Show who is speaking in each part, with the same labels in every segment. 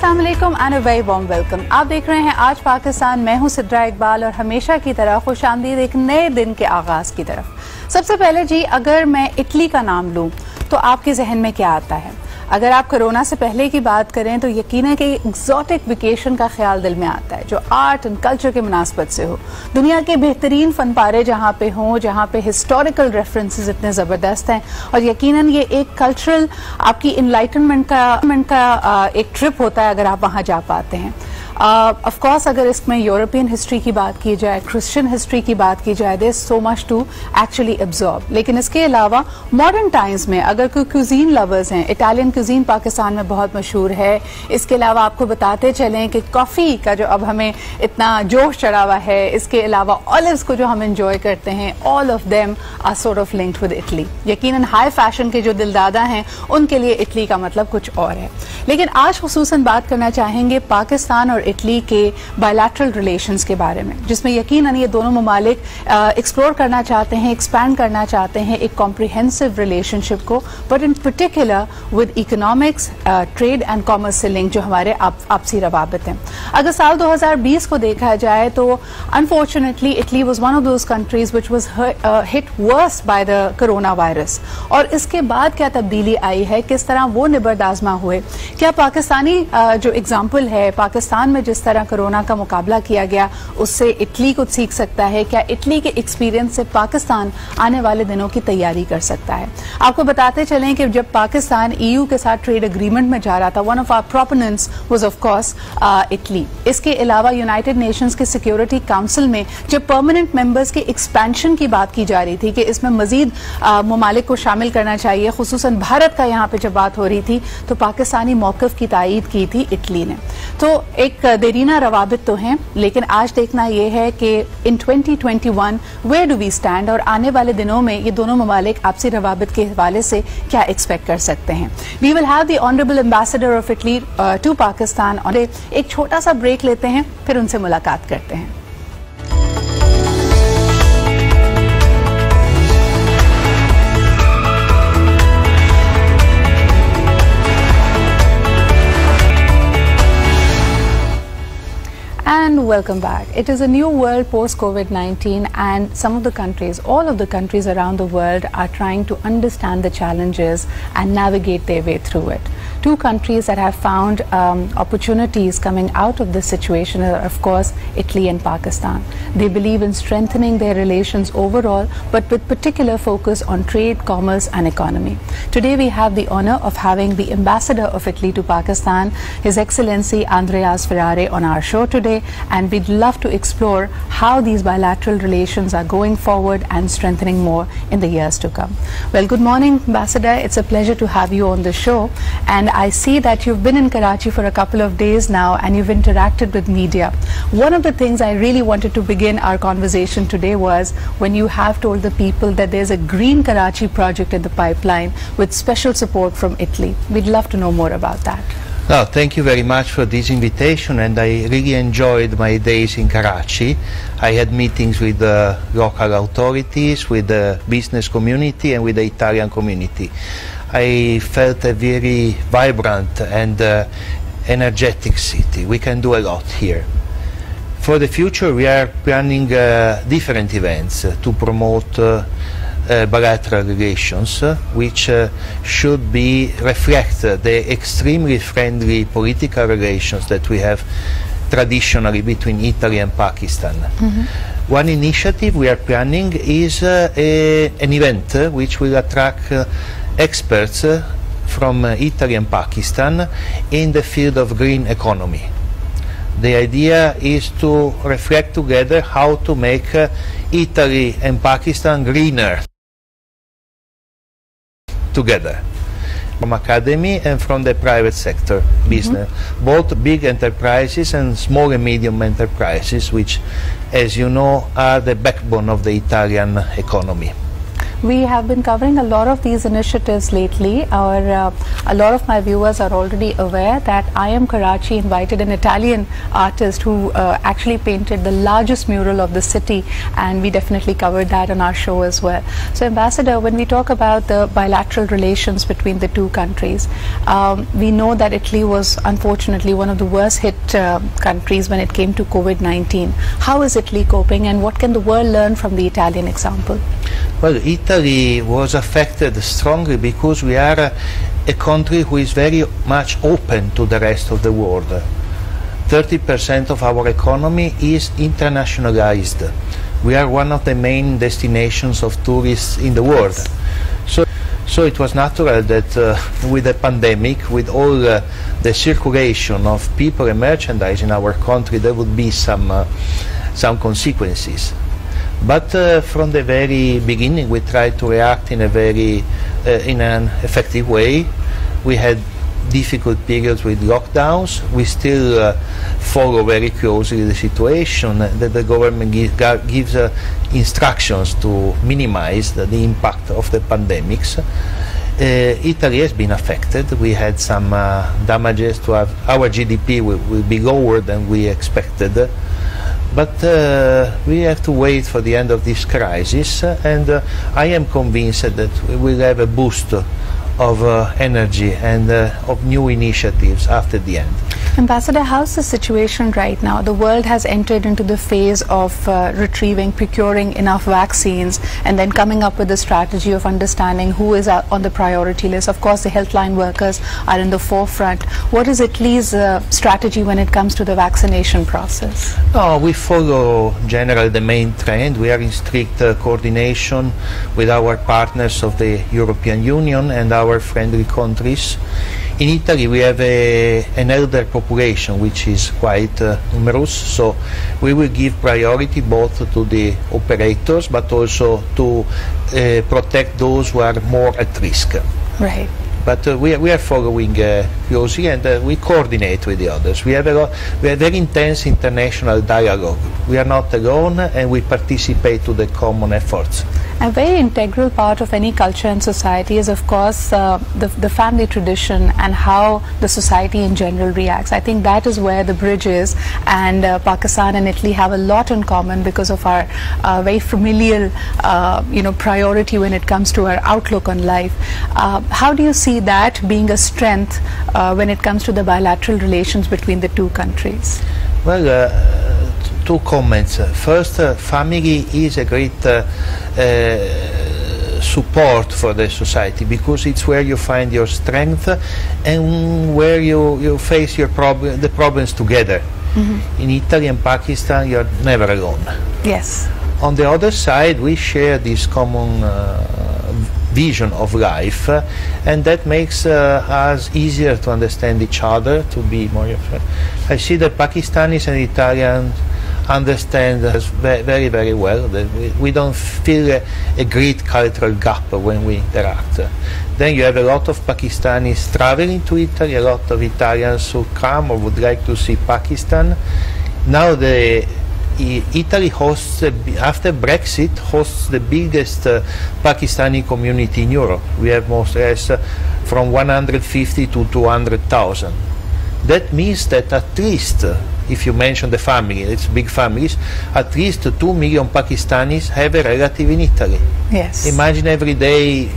Speaker 1: अस्सलाम वालेकुम and a very warm welcome. आप देख रहे हैं आज पाकिस्तान। मैं हूं सिद्रा इकबाल और हमेशा की तरह खुशामदीद एक नए दिन के आगाज की तरफ। सबसे पहले जी, अगर मैं इटली का नाम लूं तो आपके जहन में क्या आता है? अगर आप कोरोना से पहले की बात करें तो यकीनन कि एक्सोटिक वेकेशन का ख्याल दिल में आता है जो आर्ट एंड कल्चर के मुनासबत से हो, दुनिया के बेहतरीन फनपारे जहाँ पे हों, जहाँ पे हिस्टोरिकल रेफरेंसेस इतने ज़बरदस्त हैं, और यकीनन ये एक कल्चरल आपकी इनलाइटनमेंट का एक ट्रिप होता है अगर आप वहाँ जा पाते हैं। ऑफ कोर्स अगर इसमें यूरोपियन हिस्ट्री की बात की जाए, क्रिश्चियन हिस्ट्री की बात की जाए, there is so much to actually absorb. लेकिन इसके अलावा मॉडर्न टाइम्स में अगर कोई क्यूजीन लवर्स हैं, इटालियन क्यूजीन पाकिस्तान में बहुत मशहूर है। इसके अलावा आपको बताते चलें कि कॉफ़ी का जो अब हमें इतना जोश चढ़ा हुआ है, इसके अलावा ऑलिव्स को जो हम इंजॉय करते हैं, all of them are sort of linked with Italy. यकीनन हाई फैशन के जो दिलदादा हैं उनके लिए इटली का मतलब कुछ और है। लेकिन आज खुसूसन बात करना चाहेंगे पाकिस्तान और इटली के बायलैटरल रिलेशंस के बारे में, जिसमें यकीनन ये दोनों ममालिक एक्सप्लोर करना चाहते हैं, एक्सपैंड करना चाहते हैं एक कॉम्प्रिहेंसिव रिलेशनशिप को, but in particular with economics, trade and commerce से लिंक जो हमारे आपसी रवाबित हैं। अगर साल 2020 को देखा जाए तो unfortunately Italy was one of those countries which was hit worst by the corona virus. और इसके बाद क्या तब्दीली आई है, किस तरह वो निबर्दाजमा हुए, क्या पाकिस्तानी जो एग्जाम्पल है, पाकिस्तान में जिस तरह कोरोना का मुकाबला किया गया उससे इटली कुछ सीख सकता है, क्या इटली के एक्सपीरियंस से पाकिस्तान आने वाले दिनों की तैयारी कर सकता है। आपको बताते चलें कि जब पाकिस्तान EU के साथ ट्रेड एग्रीमेंट में जा रहा था, one of our proponents was of course Italy. इसके अलावा यूनाइटेड नेशंस के सिक्योरिटी काउंसिल में जब परमानेंट मेंबर्स के एक्सपेंशन की बात की जा रही थी कि इसमें मजीद ममालिक को शामिल करना चाहिए, खुसूसन भारत का यहाँ पे जब बात हो रही थी तो पाकिस्तानी मौक़िफ़ की तायीद की थी इटली ने। तो एक देरीना रवाबित तो हैं, लेकिन आज देखना यह है कि इन 2021 वेयर डू वी स्टैंड, और आने वाले दिनों में ये दोनों ममालिक आपसी रवाबित के हवाले से क्या एक्सपेक्ट कर सकते हैं। We will have the honourable ambassador of Italy to Pakistan. और एक छोटा सा ब्रेक लेते हैं, फिर उनसे मुलाकात करते हैं। And welcome back. It is a new world post COVID-19 and some of the countries, all of the countries around the world are trying to understand the challenges and navigate their way through it. Two countries that have found opportunities coming out of this situation are of course Italy and Pakistan. They believe in strengthening their relations overall, but with particular focus on trade, commerce and economy. Today we have the honor of having the Ambassador of Italy to Pakistan, His Excellency Andreas Ferrari, on our show today. And we'd love to explore how these bilateral relations are going forward and strengthening more in the years to come. Well, good morning, Ambassador. It's a pleasure to have you on the show. And I see that you've been in Karachi for a couple of days now and you've interacted with media. One of the things I really wanted to begin our conversation today was when you have told the people that there's a Green Karachi project in the pipeline with special support from Italy. We'd love to know more about that.
Speaker 2: No, thank you very much for this invitation, and I really enjoyed my days in Karachi. I had meetings with the local authorities, with the business community and with the Italian community. I felt a very vibrant and energetic city. We can do a lot here. For the future we are planning different events to promote bilateral relations, which should reflect the extremely friendly political relations that we have traditionally between Italy and Pakistan. One initiative we are planning is an event which will attract experts from Italy and Pakistan in the field of green economy. The idea is to reflect together how to make Italy and Pakistan greener together, from academy and from the private sector business, both big enterprises and small and medium enterprises, which, as you know, are the backbone of the Italian economy.
Speaker 1: We have been covering a lot of these initiatives lately. A lot of my viewers are already aware that I Am Karachi invited an Italian artist who actually painted the largest mural of the city, and we definitely covered that on our show as well. So Ambassador, when we talk about the bilateral relations between the two countries, we know that Italy was unfortunately one of the worst hit countries when it came to COVID-19. How is Italy coping, and what can the world learn from the Italian example?
Speaker 2: Well, Italy was affected strongly because we are a country who is very much open to the rest of the world. 30% of our economy is internationalized. We are one of the main destinations of tourists in the world. So it was natural that with the pandemic, with all the circulation of people and merchandise in our country, there would be some consequences. But from the very beginning, we tried to react in a very in an effective way. We had difficult periods with lockdowns. We still follow very closely the situation that the government gives instructions to minimize the impact of the pandemics. Italy has been affected. We had some damages to our GDP will be lower than we expected. But we have to wait for the end of this crisis, and I am convinced that we will have a boost of energy and of new initiatives after the end.
Speaker 1: Ambassador, how's the situation right now? The world has entered into the phase of retrieving, procuring enough vaccines, and then coming up with a strategy of understanding who is on the priority list. Of course, the healthline workers are in the forefront. What is Italy's strategy when it comes to the vaccination process?
Speaker 2: No, we follow generally the main trend. We are in strict coordination with our partners of the European Union and our friendly countries. In Italy we have an elder population which is quite numerous, so we will give priority both to the operators but also to protect those who are more at risk.
Speaker 1: Right.
Speaker 2: But we are following closely, and we coordinate with the others. We have very intense international dialogue. We are not alone, and we participate to the common efforts.
Speaker 1: A very integral part of any culture and society is, of course, the family tradition and how the society in general reacts. I think that is where the bridge is, and Pakistan and Italy have a lot in common because of our very familial, priority when it comes to our outlook on life. How do you see that being a strength when it comes to the bilateral relations between the two countries?
Speaker 2: Well, two comments. First, family is a great support for the society because it's where you find your strength and where you face the problems together. Mm-hmm. In Italy and Pakistan, you're never alone.
Speaker 1: Yes.
Speaker 2: On the other side, we share this common vision of life, and that makes us easier to understand each other, to be more. I see that Pakistanis and Italians understand us very, very well. We don't feel a great cultural gap when we interact. Then you have a lot of Pakistanis traveling to Italy, a lot of Italians who come or would like to see Pakistan. Now Italy hosts, after Brexit, hosts the biggest Pakistani community in Europe. We have more or less from 150 to 200,000. That means that at least, if you mention the family, it's big families, at least 2 million Pakistanis have a relative in Italy.
Speaker 1: Yes.
Speaker 2: Imagine every day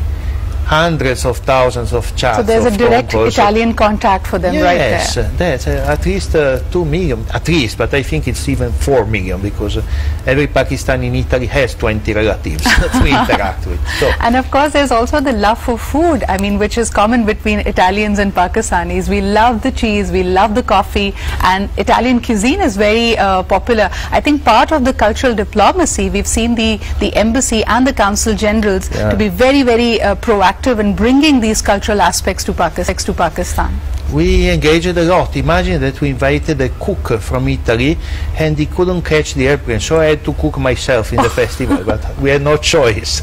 Speaker 2: hundreds of thousands of chats.
Speaker 1: So there's a direct Italian contact for them right there.
Speaker 2: Yes, that's at least 2 million, at least, but I think it's even 4 million because every Pakistani in Italy has 20 relatives to interact with. So. And
Speaker 1: of course there's also the love for food, I mean, which is common between Italians and Pakistanis. We love the cheese, we love the coffee, and Italian cuisine is very popular. I think part of the cultural diplomacy, we've seen the embassy and the consul generals to be very, very proactive in bringing these cultural aspects to Pakistan.
Speaker 2: We engaged a lot. Imagine that we invited a cook from Italy and he couldn't catch the airplane, so I had to cook myself in the festival, but we had no choice.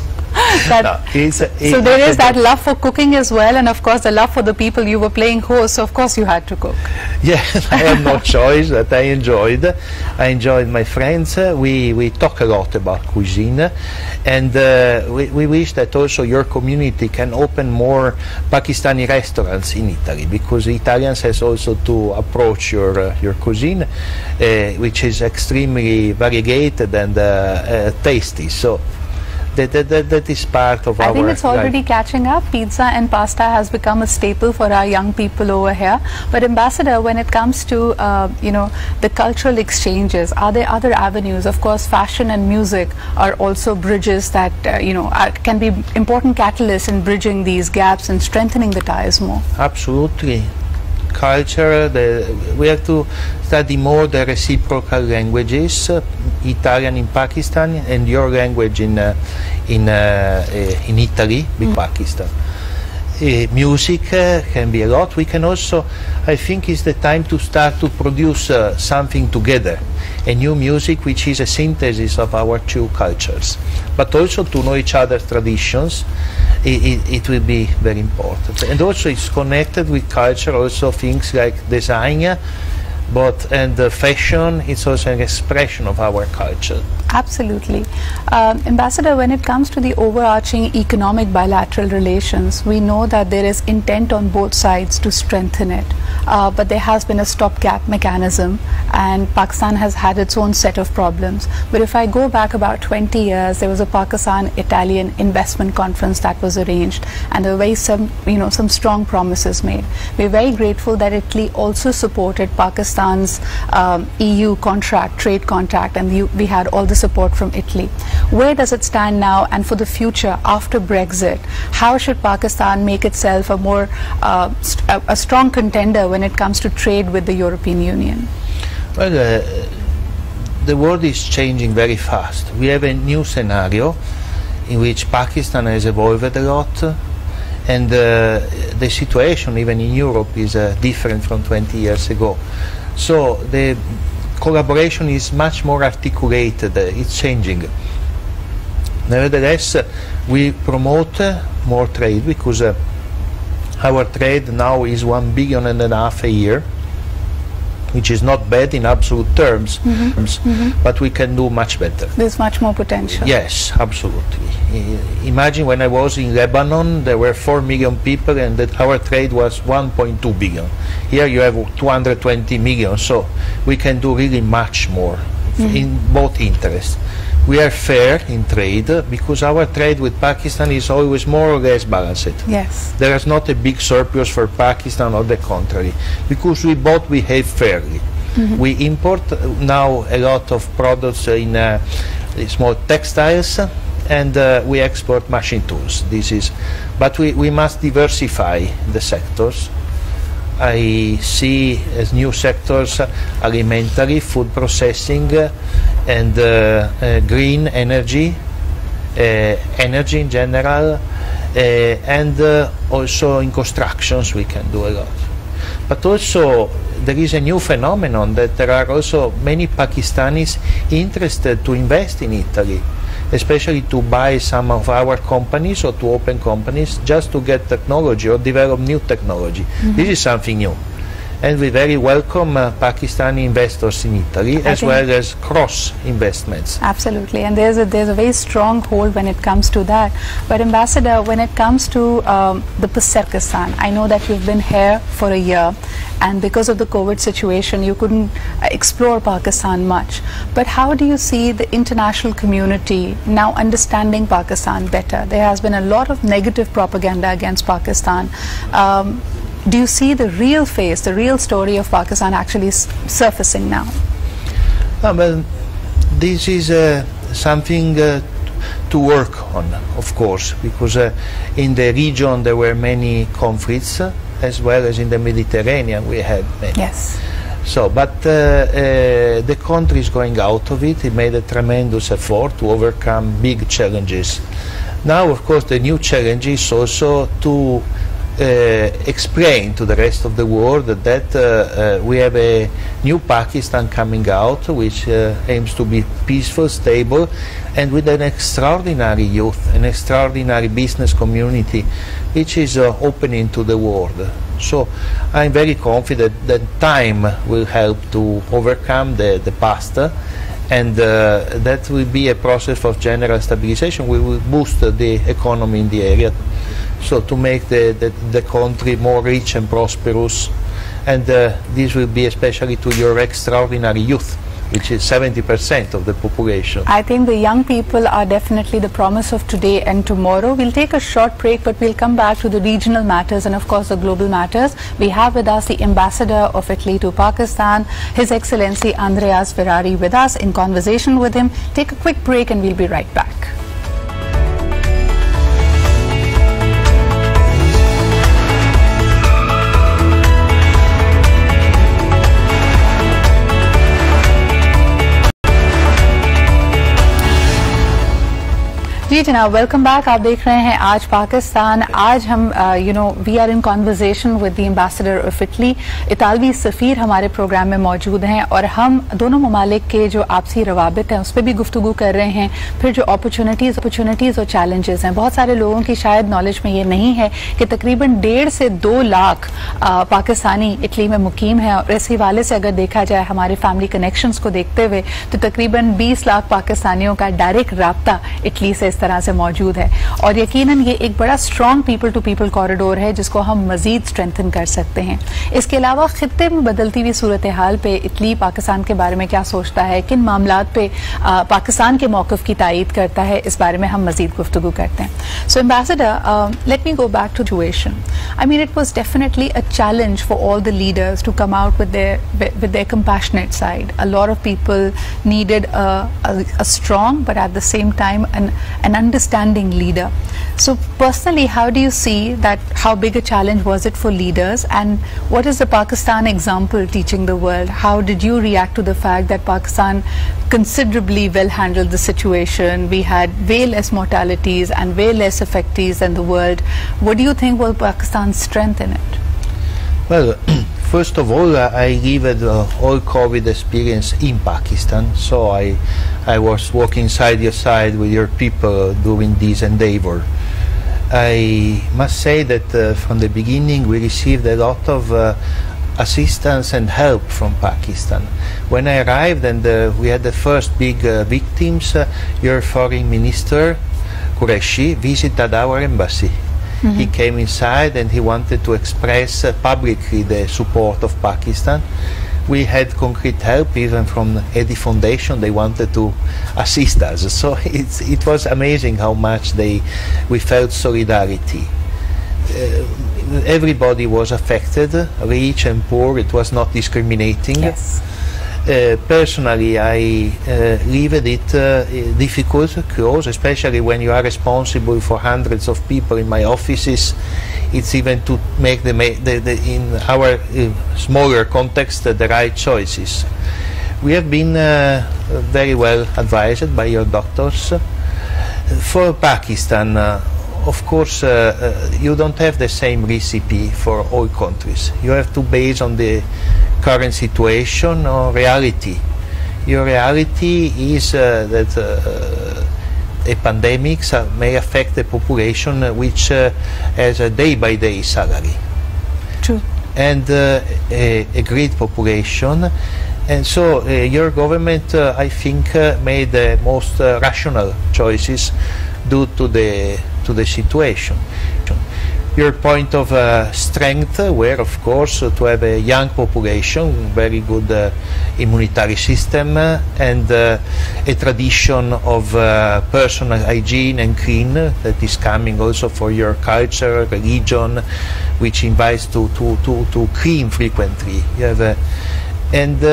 Speaker 1: So there is that love for cooking as well, and of course the love for the people you were playing host, so of course you had to cook.
Speaker 2: Yeah, I have no choice. That I enjoyed my friends. We talk a lot about cuisine, and we wish that also your community can open more Pakistani restaurants in Italy, because Italians has also to approach your cuisine, which is extremely variegated and tasty. So that is part of our
Speaker 1: I think it's already
Speaker 2: life.
Speaker 1: catching up. Pizza and pasta has become a staple for our young people over here. But Ambassador, when it comes to the cultural exchanges, are there other avenues? Of course, fashion and music are also bridges that can be important catalysts in bridging these gaps and strengthening the ties more.
Speaker 2: Absolutely. Culture, we have to study more the reciprocal languages, Italian in Pakistan and your language in Italy, with Pakistan. Music can be a lot. We can also, I think it's the time to start to produce something together, a new music which is a synthesis of our two cultures, but also to know each other's traditions. It will be very important, and also it's connected with culture, also things like design, and fashion. It's also an expression of our culture.
Speaker 1: Absolutely. Ambassador, when it comes to the overarching economic bilateral relations, we know that there is intent on both sides to strengthen it, but there has been a stopgap mechanism, and Pakistan has had its own set of problems. But if I go back about 20 years, there was a Pakistan-Italian investment conference that was arranged, and there were some strong promises made. We're very grateful that Italy also supported Pakistan's EU trade contract, and we had all the support from Italy. Where does it stand now, and for the future after Brexit, how should Pakistan make itself a more a strong contender when it comes to trade with the European Union?
Speaker 2: Well, the world is changing very fast. We have a new scenario in which Pakistan has evolved a lot, and the situation even in Europe is different from 20 years ago. So the collaboration is much more articulated, it's changing. Nevertheless, we promote more trade, because our trade now is $1.5 billion a year, which is not bad in absolute terms, but we can do much better.
Speaker 1: There's much more potential.
Speaker 2: Yes, absolutely. Imagine when I was in Lebanon, there were 4 million people, and that our trade was 1.2 billion. Here you have 220 million, so we can do really much more in both interests. We are fair in trade, because our trade with Pakistan is always more or less balanced.
Speaker 1: Yes.
Speaker 2: There is not a big surplus for Pakistan, or the contrary, because we both behave fairly. We import now a lot of products in small textiles, and we export machine tools. But we must diversify the sectors. I see as new sectors alimentary, food processing, and green energy, energy in general, and also in constructions we can do a lot. But also there is a new phenomenon that there are also many Pakistanis interested to invest in Italy, especially to buy some of our companies or to open companies just to get technology or develop new technology. This is something new. And we very welcome Pakistani investors in Italy, as well as cross investments.
Speaker 1: Absolutely, and there's a very strong hold when it comes to that. But Ambassador, when it comes to the Pakistan, I know that you've been here for a year, and because of the COVID situation, you couldn't explore Pakistan much. But how do you see the international community now understanding Pakistan better? There has been a lot of negative propaganda against Pakistan. Do you see the real face, the real story of Pakistan actually surfacing now?
Speaker 2: Well, this is something to work on, of course, because in the region there were many conflicts, as well as in the Mediterranean we had many.
Speaker 1: Yes.
Speaker 2: So, but the country is going out of it. It made a tremendous effort to overcome big challenges. Now, of course, the new challenge is also to explain to the rest of the world that we have a new Pakistan coming out, which aims to be peaceful, stable, and with an extraordinary youth, an extraordinary business community, which is opening to the world. So I'm very confident that time will help to overcome the past, and that will be a process of general stabilization. We will boost the economy in the area, so to make the country more rich and prosperous, and this will be especially to your extraordinary youth, which is 70% of the population.
Speaker 1: I think the young people are definitely the promise of today and tomorrow. We'll take a short break, but we'll come back to the regional matters and of course the global matters. We have with us the Ambassador of Italy to Pakistan, His Excellency Andreas Ferrari, with us in conversation with him. Take a quick break and we'll be right back. जी जनाब, welcome back. आप देख रहे हैं आज पाकिस्तान। आज हम we are in conversation with the ambassador of Italy. इतालवी सफ़ीर हमारे प्रोग्राम में मौजूद हैं और हम दोनों ममालिक के जो आपसी रवाबित हैं उस पर भी गुफ्तगू कर रहे हैं। फिर जो अपॉर्चुनिटीज़ और चैलेंजेस हैं, बहुत सारे लोगों की शायद नॉलेज में ये नहीं है कि तकरीबन 1.5 से 2 लाख पाकिस्तानी इटली में मुकीम हैं, और इस हवाले से अगर देखा जाए हमारे फैमिली कनेक्शंस को देखते हुए तो तकरीबन 20 लाख पाकिस्तानियों का डायरेक्ट राब्ता इटली से तरह से मौजूद है, और यकीनन ये एक बड़ा strong people to people corridor है जिसको हम मजीद स्ट्रेंथन कर सकते हैं। इसके अलावा खित्ते में बदलती हुई सूरत हाल पे इटली पाकिस्तान के बारे में क्या सोचता है, किन मामलात पे पाकिस्तान के मौक़िफ़ की तायीद करता है, इस बारे में हम मजीद गुफ्तगू करते हैं। So ambassador, let me go back to situation. I mean it was definitely a challenge for all the leaders to come out with their compassionate side. A lot of people needed a strong but at the same time an understanding leader. So personally, how do you see that, how big a challenge was it for leaders, and what is the Pakistan example teaching the world? How did you react to the fact that Pakistan considerably well handled the situation? We had way less mortalities and way less affectees than the world. What do you think was Pakistan's strength in it?
Speaker 2: Well, first of all, I lived all COVID experience in Pakistan, so I was walking side by side with your people during this endeavor. I must say that from the beginning we received a lot of assistance and help from Pakistan. When I arrived and we had the first big victims, your foreign minister, Qureshi, visited our embassy. He came inside and he wanted to express publicly the support of Pakistan. We had concrete help even from Edi Foundation. They wanted to assist us. So it was amazing how much we felt solidarity. Everybody was affected, rich and poor. It was not discriminating.
Speaker 1: Yes.
Speaker 2: Personally, I lived it difficult, close, especially when you are responsible for hundreds of people in my offices. It's even to make in our smaller context the right choices. We have been very well advised by your doctors. For Pakistan, of course, you don't have the same recipe for all countries. You have to base on the current situation or reality. Your reality is that a pandemic may affect a population which has a day-by-day salary.
Speaker 1: True.
Speaker 2: And a great population. And so your government, I think, made the most rational choices due to the situation. Your point of strength were, of course, to have a young population, very good immunitary system, and a tradition of personal hygiene and clean that is coming also for your culture, religion, which invites to clean frequently. You have and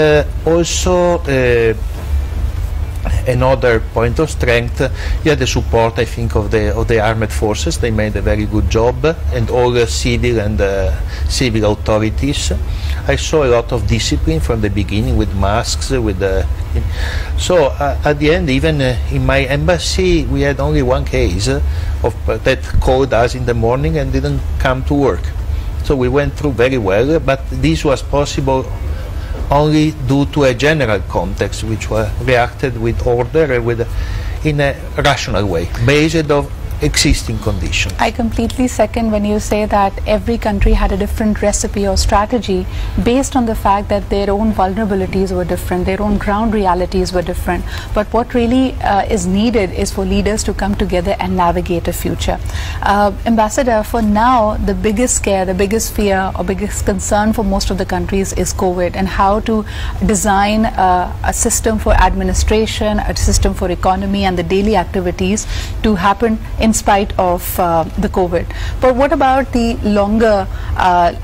Speaker 2: also another point of strength, you had the support, I think, of the armed forces. They made a very good job, and all the civil and civil authorities. I saw a lot of discipline from the beginning with masks, so at the end, even in my embassy, we had only one case that called us in the morning and didn't come to work. So we went through very well, but this was possible only due to a general context, which was reacted with order and in a rational way, based on existing conditions.
Speaker 1: I completely second when you say that every country had a different recipe or strategy based on the fact that their own vulnerabilities were different, their own ground realities were different. But what really is needed is for leaders to come together and navigate a future. Ambassador, for now, the biggest scare, the biggest fear or biggest concern for most of the countries is COVID, and how to design a system for administration, a system for economy and the daily activities to happen in spite of the COVID. But what about the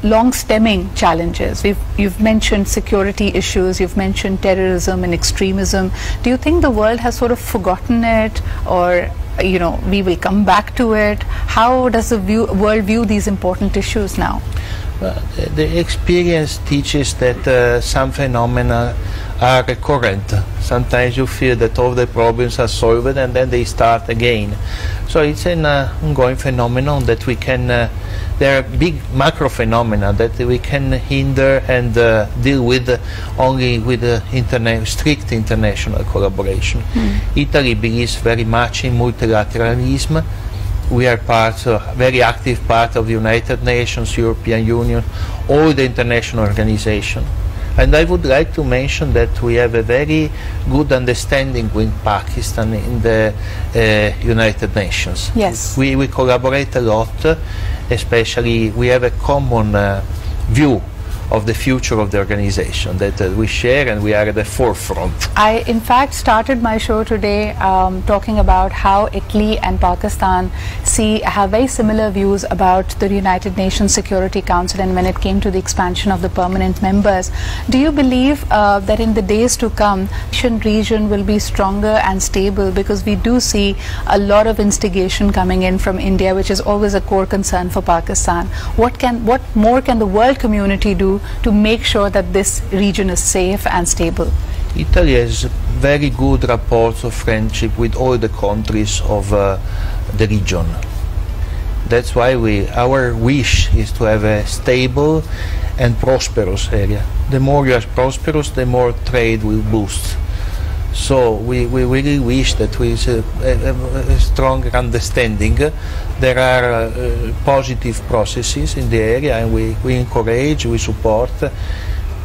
Speaker 1: long stemming challenges? You've mentioned security issues, you've mentioned terrorism and extremism. Do you think the world has sort of forgotten it, or we will come back to it? How does the world view these important issues now?
Speaker 2: Well, the experience teaches that some phenomena are recurrent. Sometimes you feel that all the problems are solved and then they start again. So it's an ongoing phenomenon that we can, there are big macro phenomena that we can hinder and deal with only with strict international collaboration. Italy believes very much in multilateralism. We are very active part of the United Nations, European Union, all the international organizations. And I would like to mention that we have a very good understanding with Pakistan in the United Nations.
Speaker 1: Yes.
Speaker 2: We collaborate a lot, especially we have a common view of the future of the organization that we share, and we are at the forefront.
Speaker 1: I in fact started my show today talking about how Italy and Pakistan have very similar views about the United Nations Security Council, and when it came to the expansion of the permanent members. Do you believe that in the days to come, the region will be stronger and stable? Because we do see a lot of instigation coming in from India, which is always a core concern for Pakistan. What more can the world community do to make sure that this region is safe and stable?
Speaker 2: Italy has very good rapports of friendship with all the countries of the region. That's why our wish is to have a stable and prosperous area. The more you are prosperous, the more trade will boost. So we really wish that with a strong understanding there are positive processes in the area, and we encourage, we support,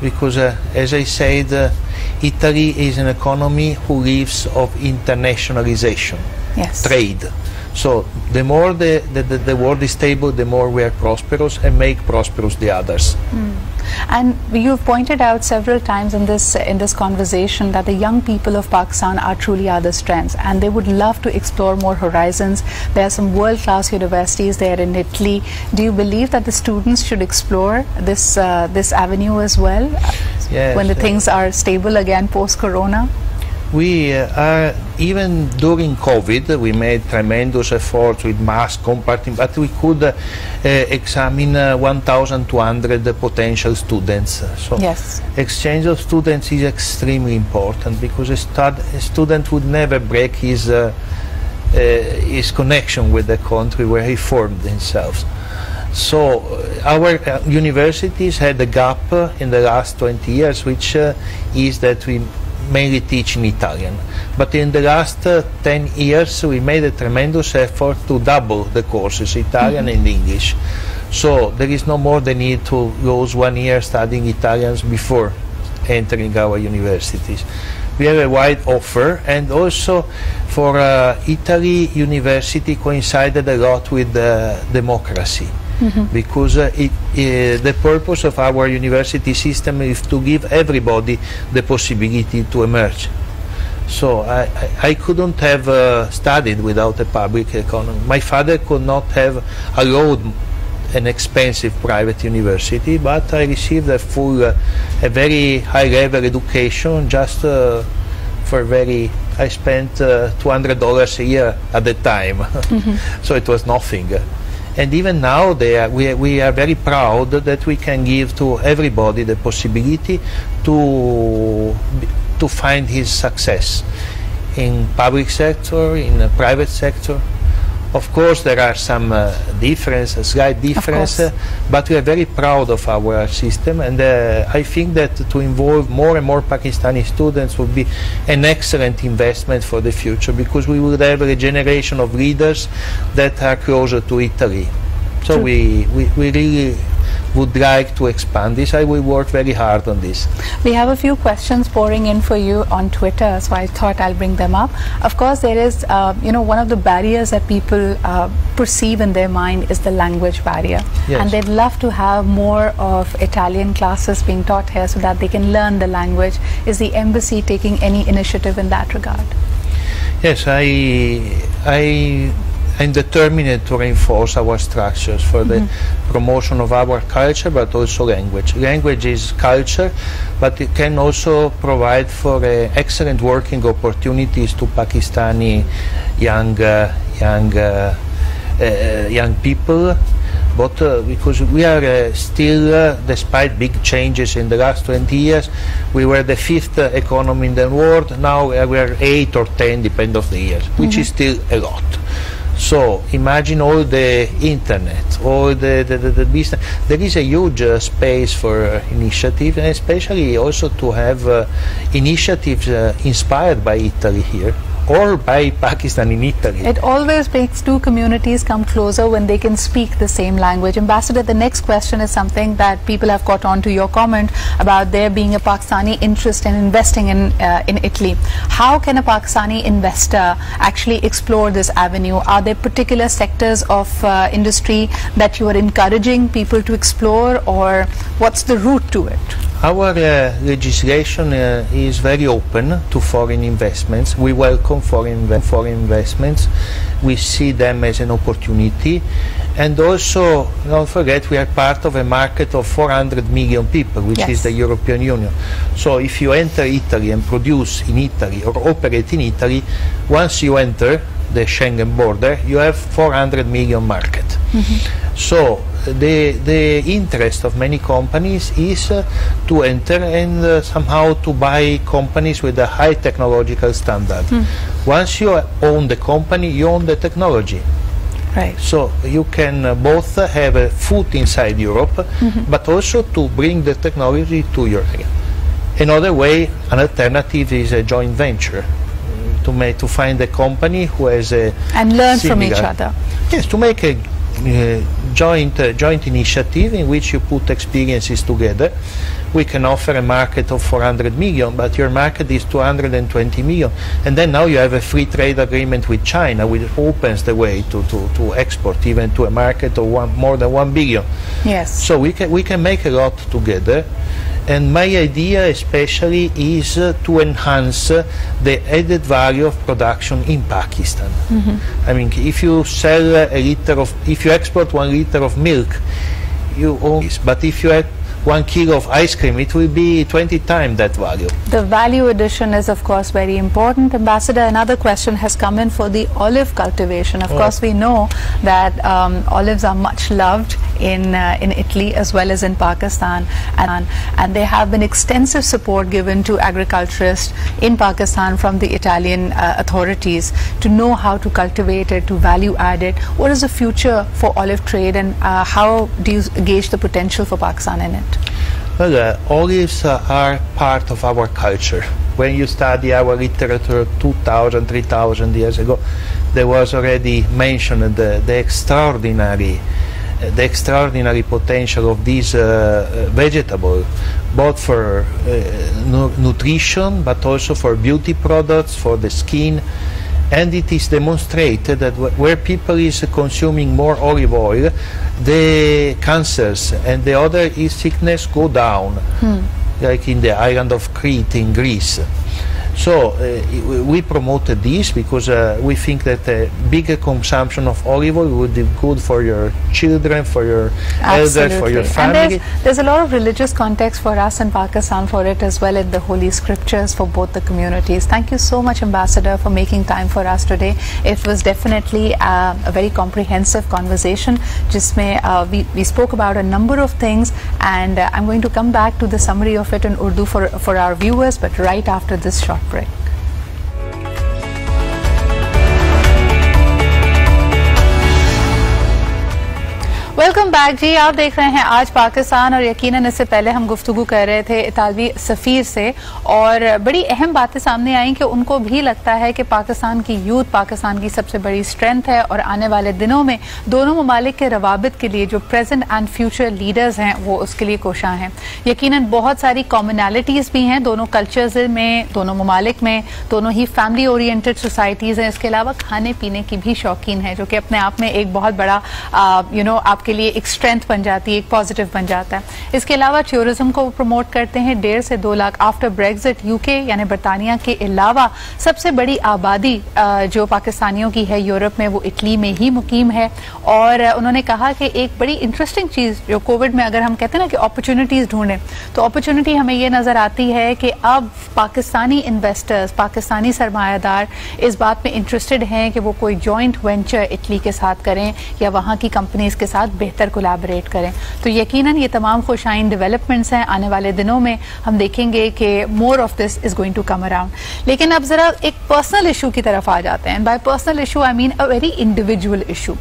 Speaker 2: because as I said, Italy is an economy who lives of internationalization,
Speaker 1: yes.
Speaker 2: Trade. So the more the world is stable, the more we are prosperous and make prosperous the others.
Speaker 1: And you've pointed out several times in this conversation that the young people of Pakistan truly are the strengths, and they would love to explore more horizons. There are some world-class universities there in Italy. Do you believe that the students should explore this avenue as well,
Speaker 2: yes,
Speaker 1: when the things are stable again post-corona?
Speaker 2: We are, even during COVID, we made tremendous efforts with mass compartment, but we could examine 1,200 potential students. So
Speaker 1: yes.
Speaker 2: Exchange of students is extremely important, because a student would never break his connection with the country where he formed himself. So our universities had a gap in the last 20 years, which is that we mainly teach in Italian. But in the last 10 years we made a tremendous effort to double the courses, Italian and English. So there is no more the need to lose 1 year studying Italians before entering our universities. We have a wide offer, and also for Italy, university coincided a lot with democracy. Because the purpose of our university system is to give everybody the possibility to emerge. So I couldn't have studied without a public economy. My father could not have allowed an expensive private university, but I received a very high-level education just for I spent $200 a year at the time, so it was nothing. And even now we are very proud that we can give to everybody the possibility to find his success in public sector, in the private sector. Of course, there are some slight difference, but we are very proud of our system, and I think that to involve more and more Pakistani students would be an excellent investment for the future, because we would have a generation of leaders that are closer to Italy. So we really would like to expand this. I will work very hard on this.
Speaker 1: We have a few questions pouring in for you on Twitter, so I thought I'll bring them up. Of course, there is, one of the barriers that people perceive in their mind is the language barrier.
Speaker 2: Yes.
Speaker 1: And they'd love to have more of Italian classes being taught here so that they can learn the language. Is the embassy taking any initiative in that regard?
Speaker 2: Yes, I'm determined to reinforce our structures for the promotion of our culture, but also language. Language is culture, but it can also provide for excellent working opportunities to Pakistani young people. But because we are still, despite big changes in the last 20 years, we were the 5th economy in the world. Now we are 8 or 10, depending on the years, which is still a lot. So imagine all the internet, all the business. There is a huge space for initiative, and especially also to have initiatives inspired by Italy here, or by Pakistan in Italy.
Speaker 1: It always makes two communities come closer when they can speak the same language. Ambassador, the next question is something that people have caught on to your comment about there being a Pakistani interest in investing in Italy. How can a Pakistani investor actually explore this avenue? Are there particular sectors of industry that you are encouraging people to explore, or what's the route to it?
Speaker 2: Our legislation is very open to foreign investments. We welcome foreign investments. We see them as an opportunity. And also, don't forget, we are part of a market of 400 million people, which is the European Union. So if you enter Italy and produce in Italy or operate in Italy, once you enter the Schengen border, you have 400 million market. So the interest of many companies is to enter and somehow to buy companies with a high technological standard. Once you own the company, you own the technology.
Speaker 1: Right.
Speaker 2: So you can both have a foot inside Europe, but also to bring the technology to your area. Another way, an alternative is a joint venture. To find a company who has a
Speaker 1: and learn from each other.
Speaker 2: Yes, to make a joint initiative in which you put experiences together. We can offer a market of 400 million, but your market is 220 million, and then now you have a free trade agreement with China, which opens the way to export even to a market of more than 1 billion.
Speaker 1: Yes.
Speaker 2: So we can make a lot together. And my idea especially is to enhance the added value of production in Pakistan. I mean, if you sell if you export 1 liter of milk, you own this. But if you add 1 kilo of ice cream, it will be 20 times that value. The
Speaker 1: value addition is, of course, very important. Ambassador, another question has come in for the olive cultivation. Of course, we know that olives are much loved in Italy as well as in Pakistan, and there have been extensive support given to agriculturists in Pakistan from the Italian authorities to know how to cultivate it, to value add it. What is the future for olive trade, and how do you gauge the potential for Pakistan in it?
Speaker 2: Well, olives are part of our culture. When you study our literature 2,000, 3,000 years ago, there was already mentioned the extraordinary potential of this vegetable, both for nutrition, but also for beauty products, for the skin. And it is demonstrated that where people is consuming more olive oil, the cancers and the other sickness go down, like in the island of Crete in Greece. So we promoted this because we think that a bigger consumption of olive oil would be good for your children, for your elders, for your family.
Speaker 1: And there's a lot of religious context for us in Pakistan for it as well in the holy scriptures for both the communities. Thank you so much, Ambassador, for making time for us today. It was definitely a very comprehensive conversation. We spoke about a number of things, and I'm going to come back to the summary of it in Urdu for our viewers, but right after this short break. Welcome back जी। आप देख रहे हैं आज पाकिस्तान, और यकीनन इससे पहले हम गुफ्तगू कर रहे थे इतालवी सफ़ीर से, और बड़ी अहम बातें सामने आई कि उनको भी लगता है कि पाकिस्तान की यूथ पाकिस्तान की सबसे बड़ी स्ट्रेंथ है, और आने वाले दिनों में दोनों ममालिक के रवाबित के लिए जो प्रेजेंट एंड फ्यूचर लीडर्स हैं वो उसके लिए कोशां हैं। यकीनन बहुत सारी कॉमनैलिटीज़ भी हैं दोनों कल्चर्स में, दोनों ममालिक में, दोनों ही फैमिली ओरिएंटेड सोसाइटीज़ हैं। इसके अलावा खाने पीने की भी शौकीन है, जो कि अपने आप में एक बहुत बड़ा आपके लिए एक स्ट्रेंथ बन जाती है, एक पॉजिटिव बन जाता है। इसके अलावा टूरिज्म को प्रमोट करते हैं। 1.5 से 2 लाख आफ्टर ब्रेग्जिट यूके यानी बरतानिया के अलावा सबसे बड़ी आबादी जो पाकिस्तानियों की है यूरोप में, वो इटली में ही मुकीम है। और उन्होंने कहा कि एक बड़ी इंटरेस्टिंग चीज़ जो कोविड में, अगर हम कहते हैं ना कि अपॉर्चुनिटीज़ ढूंढें, तो अपॉर्चुनिटी हमें ये नज़र आती है कि अब पाकिस्तानी इन्वेस्टर्स, पाकिस्तानी सरमायादार इस बात में इंटरेस्टेड हैं कि वो कोई जॉइंट वेंचर इटली के साथ करें या वहाँ की कंपनीज के साथ बेहतर कोलैबोरेट करें। तो यकीनन ये तमाम खुशाइन डेवलपमेंट्स हैं। आने वाले दिनों में हम देखेंगे कि more of this is going to come around. लेकिन अब जरा एक पर्सनल इशू की तरफ आ जाते हैं। Bye personal issue I mean a very individual issue.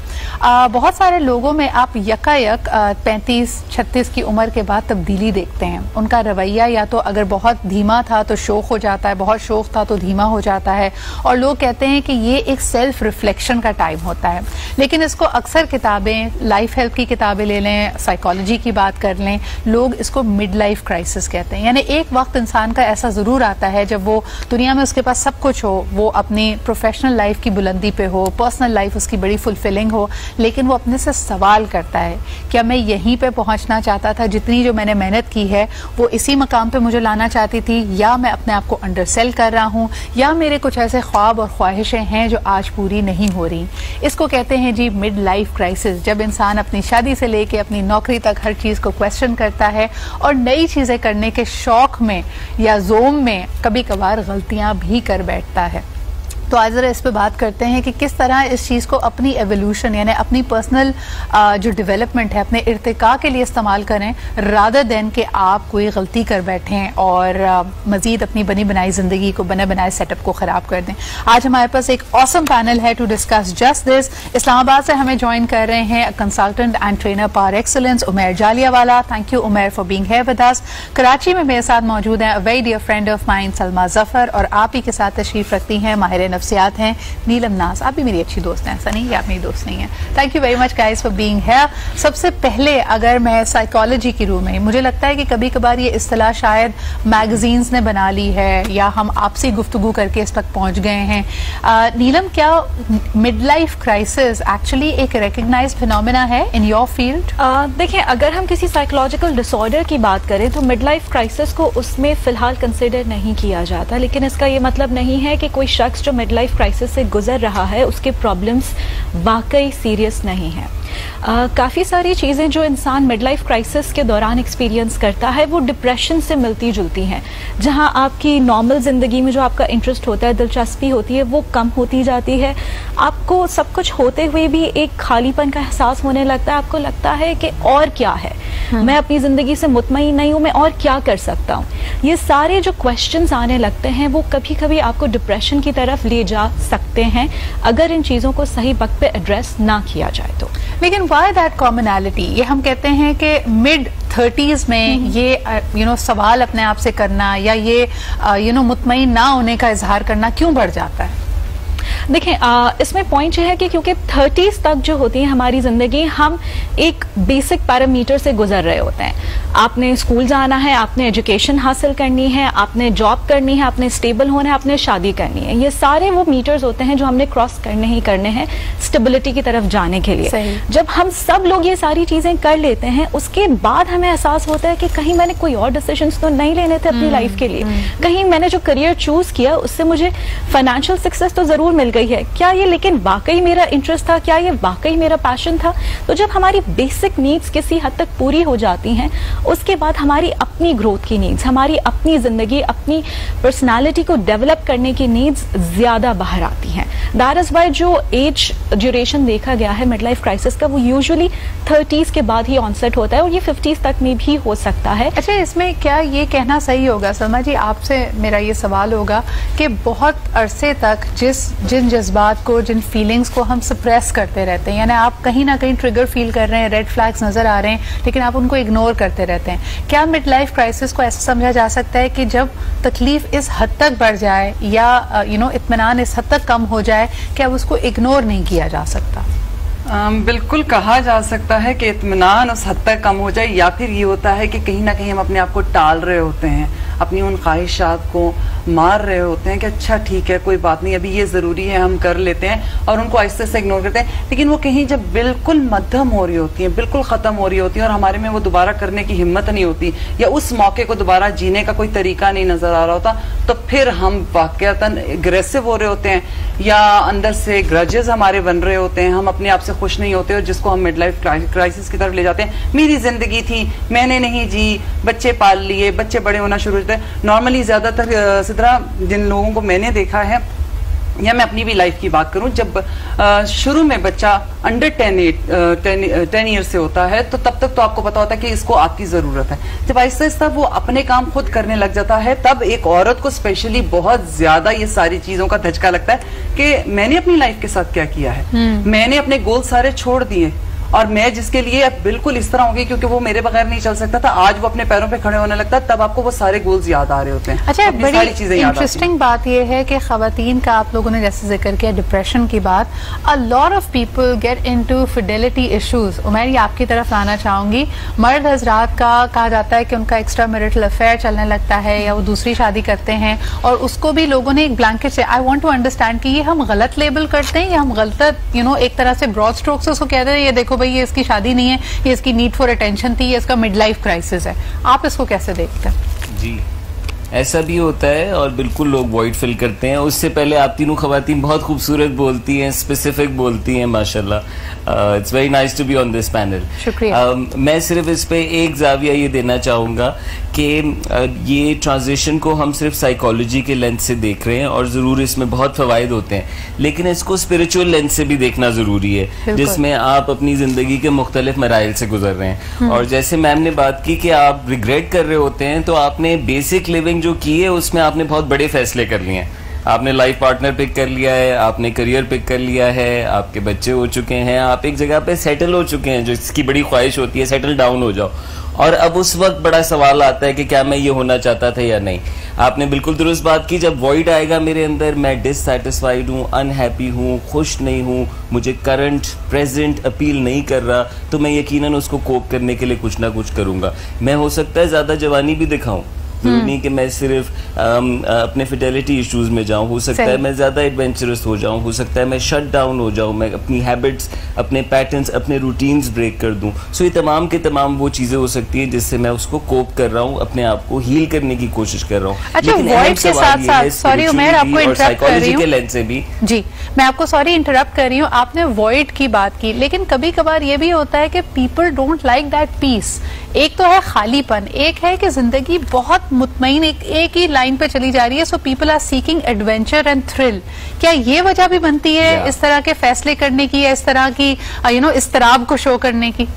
Speaker 1: बहुत सारे लोगों में आप यकायक 35-36 की उम्र के बाद तब्दीली देखते हैं। उनका रवैया या तो अगर बहुत धीमा था तो शौक हो जाता है, बहुत शौक था तो धीमा हो जाता है, और लोग कहते हैं कि ये एक सेल्फ रिफ्लेक्शन का टाइम होता है। लेकिन इसको अक्सर किताबें, लाइफ हेल्प की किताबें ले लें, साइकोलॉजी की बात कर लें, लोग इसको मिड लाइफ क्राइसिस कहते हैं। यानी एक वक्त इंसान का ऐसा ज़रूर आता है जब वो दुनिया में उसके पास सब कुछ हो, वो अपनी प्रोफेशनल लाइफ की बुलंदी पे हो, पर्सनल लाइफ उसकी बड़ी फुलफिलिंग हो, लेकिन वो अपने से सवाल करता है, क्या मैं यहीं पे पहुंचना चाहता था, जितनी जो मैंने मेहनत की है वो इसी मकाम पे मुझे लाना चाहती थी, या मैं अपने आप को अंडरसेल कर रहा हूँ, या मेरे कुछ ऐसे ख्वाब और ख्वाहिशें हैं जो आज पूरी नहीं हो रही। इसको कहते हैं जी मिड लाइफ क्राइसिस, जब इंसान अपनी शादी से लेके अपनी नौकरी तक हर चीज़ को क्वेश्चन करता है और नई चीज़ें करने के शौक में या जोम में कभी कभार गलतियां भी कर बैठता है। तो आज ज़रा इस पे बात करते हैं कि किस तरह इस चीज़ को अपनी एवोल्यूशन यानी अपनी पर्सनल जो डेवलपमेंट है अपने इर्तिका के लिए इस्तेमाल करें, रादर देन कि आप कोई गलती कर बैठें और मज़ीद अपनी बनी बनाई ज़िंदगी को, बने बनाए सेटअप को ख़राब कर दें। आज हमारे पास एक ऑसम पैनल है to discuss just this. Islamabad से हमें ज्वाइन कर रहे हैं consultant and trainer power excellence Umair Jaliawala. Thank you Umair for being here with us. Karachi में मेरे साथ मौजूद हैं very dear friend of mine Salma Zafar, और आप ही के साथ तशरीफ रखती हैं माहिर नफ्सियात हैं नीलम नाज। आप भी मेरी अच्छी दोस्त हैं, ऐसा नहीं कि आप मेरी दोस्त नहीं हैं। Thank you very much guys for being here. सबसे पहले अगर मैं साइकोलॉजी की रूह में, मुझे लगता है कि कभी कभार ये इस्तिलाह शायद मैगजीन्स ने बना ली है या हम आपसी गुफ्तगू करके इस तक पहुंच गए हैं। नीलम, क्या मिड लाइफ क्राइसिस एक्चुअली एक रिकग्नाइज्ड फिनोमेना है इन योर फील्ड?
Speaker 3: देखिए, अगर हम किसी साइकोलॉजिकल डिसऑर्डर की बात करें तो मिड लाइफ क्राइसिस को उसमें फिलहाल कंसिडर नहीं किया जाता, लेकिन इसका ये मतलब नहीं है कि कोई शख्स जो मिड लाइफ क्राइसिस से गुजर रहा है उसके प्रॉब्लम्स वाकई सीरियस नहीं है। काफ़ी सारी चीज़ें जो इंसान मिड लाइफ क्राइसिस के दौरान एक्सपीरियंस करता है वो डिप्रेशन से मिलती जुलती हैं। जहां आपकी नॉर्मल ज़िंदगी में जो आपका इंटरेस्ट होता है, दिलचस्पी होती है, वो कम होती जाती है। आपको सब कुछ होते हुए भी एक खालीपन का एहसास होने लगता है। आपको लगता है कि और क्या है, मैं अपनी ज़िंदगी से मुतमईन नहीं हूँ, मैं और क्या कर सकता हूँ। ये सारे जो क्वेश्चंस आने लगते हैं वो कभी कभी आपको डिप्रेशन की तरफ ले जा सकते हैं अगर इन चीज़ों को सही वक्त पे एड्रेस ना किया जाए तो।
Speaker 1: लेकिन वाई दैट कॉमनैलिटी? ये हम कहते हैं कि मिड 30s में ये सवाल अपने आप से करना या ये मुतमईन ना होने का इजहार करना क्यों बढ़ जाता है?
Speaker 3: देखें, इसमें पॉइंट यह है कि क्योंकि 30s तक जो होती है हमारी ज़िंदगी, हम एक बेसिक पैरामीटर से गुजर रहे होते हैं। आपने स्कूल जाना है, आपने एजुकेशन हासिल करनी है, आपने जॉब करनी है, आपने स्टेबल होना है, आपने शादी करनी है। ये सारे वो मीटर्स होते हैं जो हमने क्रॉस करने ही करने हैं स्टेबिलिटी की तरफ जाने के लिए। जब हम सब लोग ये सारी चीज़ें कर लेते हैं, उसके बाद हमें एहसास होता है कि कहीं मैंने कोई और डिसीजंस तो नहीं लेने थे अपनी लाइफ के लिए, कहीं मैंने जो करियर चूज किया उससे मुझे फाइनेंशियल सक्सेस तो ज़रूर मिल गई है, क्या ये लेकिन वाकई मेरा इंटरेस्ट था, क्या ये वाकई मेरा पैशन था? तो जब हमारी बेसिक नीड्स किसी हद तक पूरी हो जाती हैं, उसके बाद हमारी अपनी ग्रोथ की नीड्स, हमारी अपनी जिंदगी, अपनी पर्सनालिटी को डेवलप करने की नीड्स ज्यादा बाहर आती हैं। दैट इज वाई जो एज ड्यूरेशन देखा गया है मिड लाइफ क्राइसिस का, वो यूजुअली 30s के बाद ही ऑनसेट होता है और ये 50s तक में भी हो सकता है।
Speaker 1: अच्छा, इसमें क्या ये कहना सही होगा सलमा जी, आपसे मेरा ये सवाल होगा कि बहुत अरसे तक जिन जिन जज्बात को, जिन फीलिंग्स को हम सप्रेस करते रहते हैं, यानी आप कहीं ना कहीं ट्रिगर फील कर रहे हैं, रेड फ्लैग्स नजर आ रहे हैं, लेकिन आप उनको इग्नोर करते रहते हैं। क्या मिड लाइफ क्राइसिस को ऐसा समझा जा सकता है कि जब तकलीफ इस हद तक बढ़ जाए या इत्मीनान इस हद तक कम हो जाए कि अब उसको इग्नोर नहीं किया जा सकता?
Speaker 4: बिल्कुल कहा जा सकता है कि इत्मीनान उस हद तक कम हो जाए, या फिर ये होता है कि कहीं ना कहीं हम अपने आप को टाल रहे होते हैं, अपनी उन ख्वाहिशात को मार रहे होते हैं कि अच्छा ठीक है कोई बात नहीं, अभी ये ज़रूरी है, हम कर लेते हैं और उनको आहिस्ते से इग्नोर करते हैं। लेकिन वो कहीं जब बिल्कुल मध्यम हो रही होती हैं, बिल्कुल ख़त्म हो रही होती हैं और हमारे में वो दोबारा करने की हिम्मत नहीं होती या उस मौके को दोबारा जीने का कोई तरीका नहीं नज़र आ रहा होता, तो फिर हम वाक़तन एग्रेसिव हो रहे होते हैं या अंदर से ग्रजेस हमारे बन रहे होते हैं, हम अपने आप से खुश नहीं होते और जिसको हम मिड लाइफ क्राइसिस की तरफ ले जाते हैं। मेरी ज़िंदगी थी, मैंने नहीं जी, बच्चे पाल लिए, बच्चे बड़े होना शुरू होते हैं। नॉर्मली ज़्यादातर सिद्रा जिन लोगों को मैंने देखा है, या मैं अपनी भी लाइफ की बात करूं, जब शुरू में बच्चा अंडर 10 ईयर से होता है तो तब तक तो आपको पता होता है कि इसको आपकी ज़रूरत है। जब आहिस्ता आहिस्ता वो अपने काम खुद करने लग जाता है, तब एक औरत को स्पेशली बहुत ज़्यादा ये सारी चीज़ों का धचका लगता है कि मैंने अपनी लाइफ के साथ क्या किया है, मैंने अपने गोल सारे छोड़ दिए और मैं जिसके लिए अब बिल्कुल इस तरह होगी क्योंकि वो मेरे बगैर नहीं चल सकता था, आज वो अपने पैरों पे खड़े होने लगता है, तब आपको वो सारे गोल्स याद आ रहे होते हैं।
Speaker 1: अच्छा, बड़ी इंटरेस्टिंग बात ये है कि खवातीन का आप लोगों ने जैसे जिक्र किया डिप्रेशन की बात, अ lot of people get into Fidelity issues. मैं ये आपकी तरफ लाना चाहूंगी, मर्द हजरात का कहा जाता है कि उनका एक्स्ट्रा मैरिटल अफेयर चलने लगता है या वो दूसरी शादी करते हैं और उसको भी लोगों ने एक ब्लैंकेट से, आई वांट टू अंडरस्टैंड कि ये हम गलत लेबल करते हैं या हम गलत एक तरह से ब्रॉड स्ट्रोक से उसको कहते हैं ये देखो भाई ये इसकी शादी नहीं है, ये इसकी नीड फॉर अटेंशन थी, ये इसका मिड लाइफ क्राइसिस है। आप इसको कैसे देखते हैं?
Speaker 5: जी, ऐसा भी होता है और बिल्कुल लोग वॉइड फिल करते हैं। उससे पहले आप तीनों खवातीन बहुत खूबसूरत बोलती हैं, स्पेसिफिक बोलती हैं, माशाल्लाह। It's very nice to be on this panel.
Speaker 1: शुक्रिया।
Speaker 5: मैं सिर्फ इस पे एक जाविया ये देना चाहूँगा कि ये ट्रांजिशन को हम सिर्फ साइकोलॉजी के लेंस से देख रहे हैं और ज़रूर इसमें बहुत फ़वाइद होते हैं, लेकिन इसको स्पिरिचुअल लेंस से भी देखना ज़रूरी है, जिसमें आप अपनी ज़िंदगी के मुख्तलिफ मराइल से गुजर रहे हैं। और जैसे मैम ने बात की कि आप रिग्रेट कर रहे होते हैं, तो आपने बेसिक लिविंग जो की है उसमें आपने बहुत बड़े फैसले कर लिए हैं। आपने लाइफ पार्टनर पिक कर लिया है, आपने करियर पिक कर लिया है, आपके बच्चे हो चुके हैं, आप एक जगह पे सेटल हो चुके हैं, जो इसकी बड़ी ख्वाहिश होती है सेटल डाउन हो जाओ। और अब उस वक्त बड़ा सवाल आता है कि क्या मैं ये होना चाहता था या नहीं। आपने बिल्कुल दुरुस्त बात की, जब वॉइड आएगा मेरे अंदर, मैं डिससैटिस्फाइड हूँ, अनहैप्पी हूँ, खुश नहीं हूँ, मुझे करंट प्रेजेंट अपील नहीं कर रहा, तो मैं यकीनन उसको कोप करने के लिए कुछ ना कुछ करूँगा। मैं हो सकता है ज़्यादा जवानी भी दिखाऊँ, नहीं कि मैं सिर्फ अपने फिडेलिटी इश्यूज में जाऊं, हो सकता है मैं ज्यादा एडवेंचरस हो जाऊं, हो सकता है मैं शट डाउन हो जाऊं, मैं अपनी हैबिट्स, अपने पैटर्न्स, अपने रूटीन्स ब्रेक कर दूं। सो ये तमाम के तमाम वो चीजें हो सकती हैं जिससे मैं उसको कोप कर रहा हूं, अपने आप को हील करने की कोशिश कर रहा हूं।
Speaker 1: अच्छा, वॉइड के साथ साथ, सॉरी उमैर आपको इंटरप्ट कर रही हूं,
Speaker 5: के लेंस से भी
Speaker 1: जी मैं आपको सॉरी इंटरप्ट कर रही हूँ। आपने वॉइड की बात की, लेकिन कभी कभार ये भी होता है कि people don't like that piece. एक तो है खालीपन, एक है कि जिंदगी बहुत मुतमईन एक ही लाइन पे चली जा रही है, so people are seeking adventure and thrill. क्या ये वजह भी बनती है इस तरह के फैसले करने की या इस तरह की इस्तराब को शो करने की?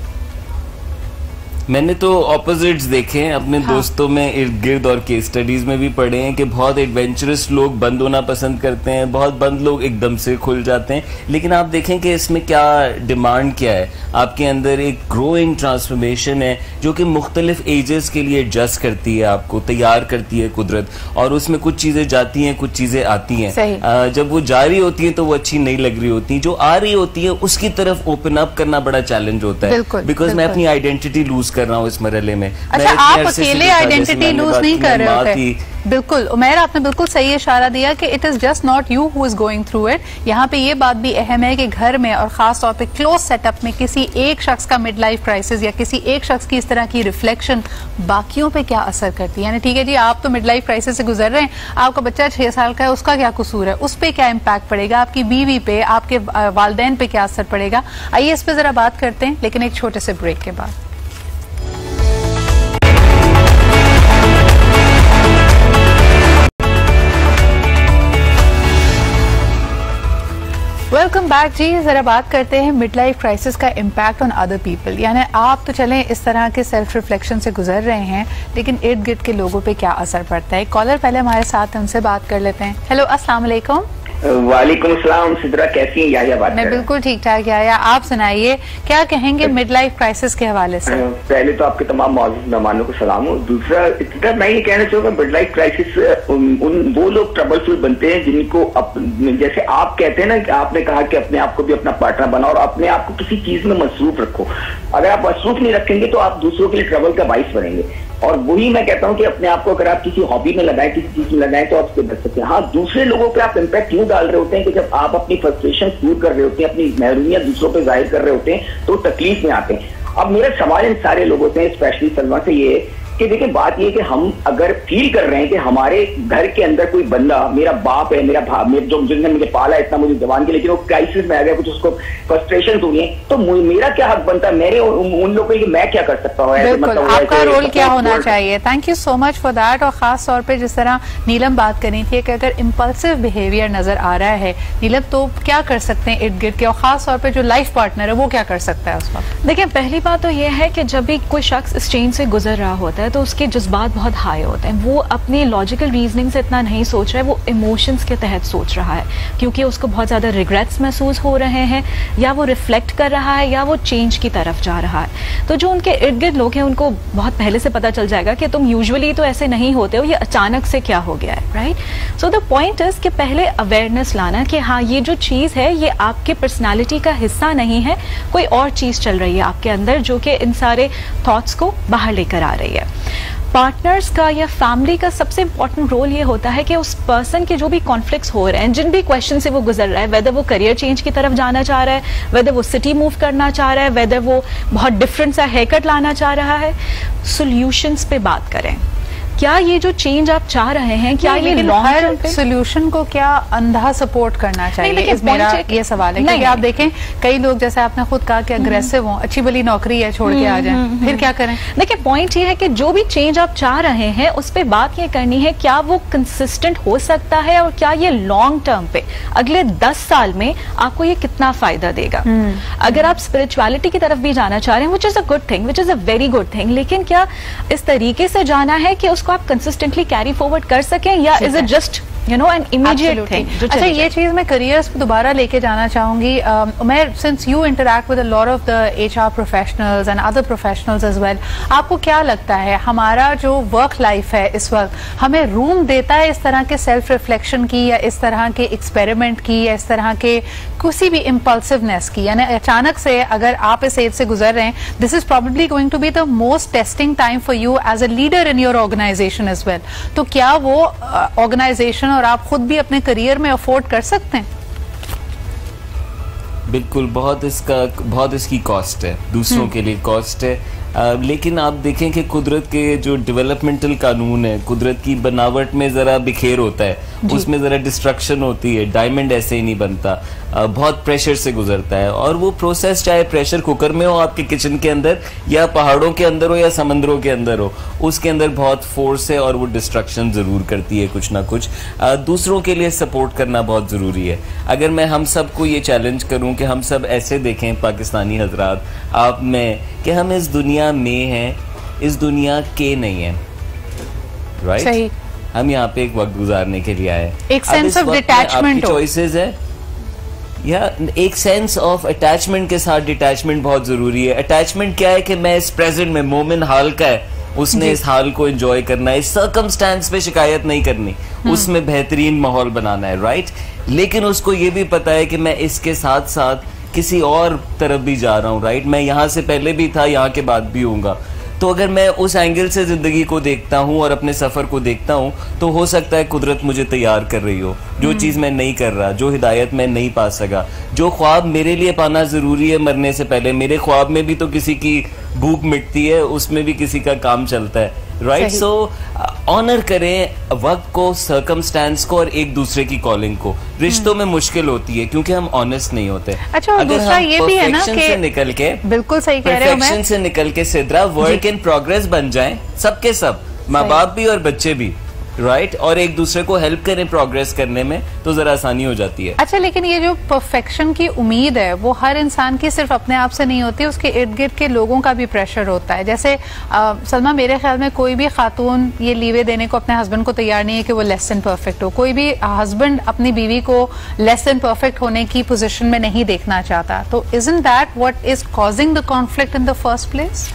Speaker 5: मैंने तो ऑपोजिट्स देखे हैं अपने दोस्तों में इर्द गिर्द और केस स्टडीज में भी पढ़े हैं कि बहुत एडवेंचरस लोग बंद होना पसंद करते हैं, बहुत बंद लोग एकदम से खुल जाते हैं। लेकिन आप देखें कि इसमें क्या डिमांड क्या है, आपके अंदर एक ग्रोइंग ट्रांसफॉर्मेशन है जो कि मुख्तलिफ एजेस के लिए एडजस्ट करती है, आपको तैयार करती है कुदरत, और उसमें कुछ चीजें जाती हैं, कुछ चीजें आती हैं। जब वो जा रही होती हैं तो वो अच्छी नहीं लग रही होती, जो आ रही होती है उसकी तरफ ओपन अप करना बड़ा चैलेंज होता है, बिकॉज मैं अपनी आइडेंटिटी लूज कर रहा हूँ इस मरहले में।
Speaker 1: अच्छा, आप अकेले आइडेंटिटी लूज नहीं कर रहे होते। बिल्कुल उमैर, आपने बिल्कुल सही इशारा दिया कि it is just not you who is going through it. यहाँ पे ये बात भी अहम है कि घर में और खास तौर पे क्लोज सेटअप में किसी एक शख्स का मिड लाइफ क्राइसिस या किसी एक शख्स की इस तरह की रिफ्लेक्शन बाकियों पे क्या असर करती है। यानी ठीक है जी, आप तो मिड लाइफ क्राइसिस से गुजर रहे हैं, आपका बच्चा 6 साल का है, उसका क्या कसूर है, उस पर क्या इम्पैक्ट पड़ेगा, आपकी बीवी पे, आपके वालिदैन पे क्या असर पड़ेगा। आइए इस पर जरा बात करते हैं, लेकिन एक छोटे से ब्रेक के बाद। वेलकम बैक जी। जरा बात करते हैं मिड लाइफ क्राइसिस का इम्पैक्ट ऑन अदर पीपल। यानी आप तो चलें इस तरह के सेल्फ रिफ्लेक्शन से गुजर रहे हैं, लेकिन इर्द गिर्द के लोगों पे क्या असर पड़ता है। कॉलर पहले हमारे साथ है, उनसे बात कर लेते हैं। हेलो, अस्सलाम वालेकुम।
Speaker 6: वालेकुम अस्सलाम सिद्रा, कैसी हैं? याया बात
Speaker 1: मैं बिल्कुल ठीक ठाक। याया, आप सुनाइए, क्या कहेंगे मिड लाइफ क्राइसिस के हवाले से?
Speaker 6: पहले तो आपके तमाम मौजूद मेहमानों को सलाम हो। दूसरा, इतना मैं ये कहना चाहूँगा, मिड लाइफ क्राइसिस वो लोग ट्रबलफुल बनते हैं जिनको जैसे आप कहते हैं ना कि आपने कहा कि अपने आप को भी अपना पार्टनर बनाओ और अपने आप को किसी चीज में मसरूफ रखो। अगर आप मसरूफ नहीं रखेंगे तो आप दूसरों के लिए ट्रबल का बाइस बनेंगे। और वही मैं कहता हूँ कि अपने आप को अगर आप किसी हॉबी में लगाएं, किसी चीज में लगाएं, तो आप उससे बच सकते हैं। हाँ, दूसरे लोगों पे आप इम्पैक्ट यूं डाल रहे होते हैं कि जब आप अपनी फ्रस्ट्रेशन दूर कर रहे होते हैं, अपनी महरूमियत दूसरों पे जाहिर कर रहे होते हैं, तो तकलीफ में आते हैं। अब मेरा सवाल इन सारे लोगों से, स्पेशली सलमा से, ये है कि देखिए, बात ये है कि हम अगर फील कर रहे हैं कि हमारे घर के अंदर कोई बंदा, मेरा बाप है, मेरा जो जिसने मुझे पाला इतना मुझे जवान के, लेकिन वो क्राइसिस में आ गया, कुछ उसको फ्रस्ट्रेशन हुई है, तो मेरा क्या हक बनता है, मेरे उन लोगों के मैं क्या कर सकता हूँ?
Speaker 1: बिल्कुल, आपका रोल क्या होना चाहिए? Thank you so much for that. और खास तौर पे जिस तरह नीलम बात कर रही थी कि अगर इम्पल्सिव बिहेवियर नजर आ रहा है नीलम, तो क्या कर सकते हैं इर्द गिर्द के, और खास तौर पे जो लाइफ पार्टनर है वो क्या कर सकता है उस वक्त?
Speaker 3: देखिए, पहली बात तो ये है कि जब भी कोई शख्स इस चेंज से गुजर रहा होता है तो उसके जज्बात बहुत हाई होते हैं। वो अपनी लॉजिकल रीजनिंग से इतना नहीं सोच रहा है, वो इमोशंस के तहत सोच रहा है, क्योंकि उसको बहुत ज़्यादा रिग्रेट्स महसूस हो रहे हैं, या वो रिफ्लेक्ट कर रहा है, या वो चेंज की तरफ जा रहा है। तो जो उनके इर्द गिर्द लोग हैं उनको बहुत पहले से पता चल जाएगा कि तुम यूजुअली तो ऐसे नहीं होते हो, ये अचानक से क्या हो गया है, right? So the point is कि पहले अवेयरनेस लाना कि हाँ, ये जो चीज़ है ये आपके पर्सनैलिटी का हिस्सा नहीं है, कोई और चीज़ चल रही है आपके अंदर जो कि इन सारे थॉट्स को बाहर लेकर आ रही है। पार्टनर्स का या फैमिली का सबसे इंपॉर्टेंट रोल ये होता है कि उस पर्सन के जो भी कॉन्फ्लिक्ट्स हो रहे हैं, जिन भी क्वेश्चन से वो गुजर रहा है, वेदर वो करियर चेंज की तरफ जाना चाह रहा है, वेदर वो सिटी मूव करना चाह रहा है, वेदर वो बहुत डिफरेंट सा हेयर कट लाना चाह रहा है, सॉल्यूशंस पे बात करें। क्या ये जो चेंज आप चाह रहे हैं, क्या ये लॉन्ग टर्म पे
Speaker 1: सोल्यूशन को क्या अंधा सपोर्ट करना चाहिए?
Speaker 3: नहीं,
Speaker 1: मेरा ये सवाल है, क्योंकि आप देखें कई लोग, जैसे आपने खुद कहा कि अग्रेसिव हों, अच्छी भली नौकरी है छोड़ के आ जाएं, फिर क्या करें?
Speaker 3: देखिए, पॉइंट ये है कि जो भी चेंज आप चाह रहे हैं उस पे बात ये करनी है, क्या वो कंसिस्टेंट हो सकता है और क्या ये लॉन्ग टर्म पे अगले 10 साल में आपको ये कितना फायदा देगा। अगर आप स्पिरिचुअलिटी की तरफ भी जाना चाह रहे हैं, which is a good thing, which is a very good thing, लेकिन क्या इस तरीके से जाना है कि उसको आप कंसिस्टेंटली कैरी फॉरवर्ड कर सकें, या is it just an immediate thing?
Speaker 1: अच्छा, ये चीज मैं करियर्स पे दोबारा लेके जाना चाहूंगी। मैं, since you interact with a lot of the HR professionals and other professionals as well, आपको क्या लगता है हमारा जो वर्क लाइफ है इस वक्त हमें रूम देता है इस तरह के सेल्फ रिफ्लेक्शन की, या इस तरह के एक्सपेरिमेंट की, या इस तरह के किसी भी इम्पल्सिवनेस की? यानी अचानक से अगर आप इस एज से गुजर रहे हैं, this is probably going to be the most testing time for you as a leader in your organisation as well. तो क्या वो ऑर्गेनाइजेशन और आप खुद भी अपने करियर में अफोर्ड कर सकते हैं?
Speaker 5: बिल्कुल, बहुत इसकी कॉस्ट है, दूसरों के लिए कॉस्ट है। लेकिन आप देखें कि कुदरत के जो डेवलपमेंटल कानून है, कुदरत की बनावट में ज़रा बिखेर होता है, उसमें ज़रा डिस्ट्रक्शन होती है। डायमंड ऐसे ही नहीं बनता, बहुत प्रेशर से गुजरता है। और वो प्रोसेस चाहे प्रेशर कुकर में हो, आपके किचन के अंदर, या पहाड़ों के अंदर हो, या समंदरों के अंदर हो, उसके अंदर बहुत फोर्स है और वो डिस्ट्रक्शन ज़रूर करती है कुछ ना कुछ। दूसरों के लिए सपोर्ट करना बहुत ज़रूरी है। अगर मैं हम सबको ये चैलेंज करूँ कि हम सब ऐसे देखें, पाकिस्तानी हजरात, आप में, कि हम इस दुनिया में हैं, इस दुनिया के नहीं है, राइट?
Speaker 1: सही।
Speaker 5: हम यहाँ पे एक वक्त गुजारने के लिए आए,
Speaker 1: एक सेंस ऑफ डिटैचमेंट,
Speaker 5: चॉइसेस है, या एक सेंस ऑफ अटैचमेंट के साथ डिटैचमेंट बहुत जरूरी है। अटैचमेंट क्या है कि मैं इस प्रेजेंट में, मोमिन हाल का है, उसने इस हाल को एंजॉय करना है, इस सर्कमस्टेंस पे शिकायत नहीं करनी, उसमें बेहतरीन माहौल बनाना है, राइट? लेकिन उसको ये भी पता है कि मैं इसके साथ साथ किसी और तरफ भी जा रहा हूँ, राइट? मैं यहाँ से पहले भी था, यहाँ के बाद भी होऊंगा। तो अगर मैं उस एंगल से जिंदगी को देखता हूँ और अपने सफर को देखता हूँ, तो हो सकता है कुदरत मुझे तैयार कर रही हो, जो चीज मैं नहीं कर रहा, जो हिदायत मैं नहीं पा सका, जो ख्वाब मेरे लिए पाना जरूरी है मरने से पहले। मेरे ख्वाब में भी तो किसी की भूख मिटती है, उसमें भी किसी का काम चलता है, राइट? सो ऑनर करें वक्त को, सर्कमस्टेंस को और एक दूसरे की कॉलिंग को। रिश्तों में मुश्किल होती है क्योंकि हम ऑनेस्ट नहीं होते।
Speaker 1: अच्छा, और दूसरा ये भी है ना कि
Speaker 5: से निकल के,
Speaker 1: बिल्कुल सही कह रहे हो,
Speaker 5: परफेक्शन से निकल के सिद्रा वर्क इन प्रोग्रेस बन जाएं, सबके सब, माँ बाप भी और बच्चे भी, राइट, और एक दूसरे को हेल्प करें प्रोग्रेस करने में, तो जरा आसानी हो जाती है।
Speaker 1: अच्छा, लेकिन ये जो परफेक्शन की उम्मीद है वो हर इंसान की सिर्फ अपने आप से नहीं होती, उसके इर्द गिर्द के लोगों का भी प्रेशर होता है। जैसे सलमा, मेरे ख्याल में कोई भी खातून ये लीवे देने को अपने हस्बैंड को तैयार नहीं है कि वो लेस देन परफेक्ट हो। कोई भी हस्बैंड अपनी बीवी को लेस देन परफेक्ट होने की पोजीशन में नहीं देखना चाहता। तो isn't that what is causing the conflict in the first place?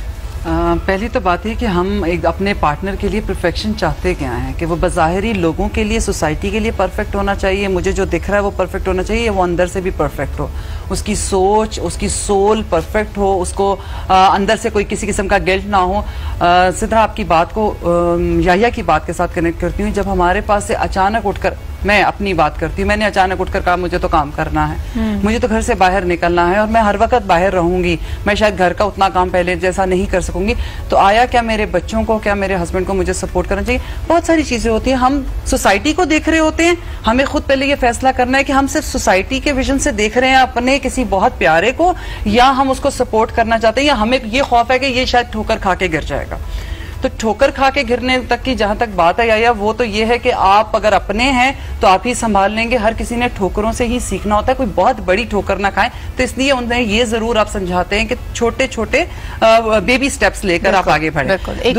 Speaker 4: पहली तो बात है कि हम एक अपने पार्टनर के लिए परफेक्शन चाहते क्या हैं, कि वो बज़ाहिरी लोगों के लिए, सोसाइटी के लिए परफेक्ट होना चाहिए, मुझे जो दिख रहा है वो परफेक्ट होना चाहिए, वो अंदर से भी परफेक्ट हो, उसकी सोच, उसकी सोल परफेक्ट हो, उसको अंदर से कोई किसी किस्म का गिल्ट ना हो। सिद्रा, आपकी बात को याहिया की बात के साथ कनेक्ट करती हूँ। जब हमारे पास से अचानक उठकर, मैं अपनी बात करती हूँ, मैंने अचानक उठकर कहा मुझे तो काम करना है, मुझे तो घर से बाहर निकलना है और मैं हर वक्त बाहर रहूंगी, मैं शायद घर का उतना काम पहले जैसा नहीं कर सकूंगी, तो आया क्या मेरे बच्चों को, क्या मेरे हस्बैंड को मुझे सपोर्ट करना चाहिए? बहुत सारी चीजें होती हैं। हम सोसाइटी को देख रहे होते हैं, हमें खुद पहले ये फैसला करना है कि हम सिर्फ सोसाइटी के विजन से देख रहे हैं अपने किसी बहुत प्यारे को, या हम उसको सपोर्ट करना चाहते हैं, या हमें ये खौफ है कि ये शायद ठोकर खा के गिर जाएगा। तो ठोकर खा के गिरने तक की जहां तक बात है या वो तो ये है कि आप अगर अपने हैं तो आप ही संभाल लेंगे। हर किसी ने ठोकरों से ही सीखना होता है, कोई बहुत बड़ी ठोकर ना खाएं। तो इसलिए उन्हें ये जरूर आप समझाते हैं कि छोटे छोटे बेबी स्टेप्स लेकर आप आगे बढ़ें।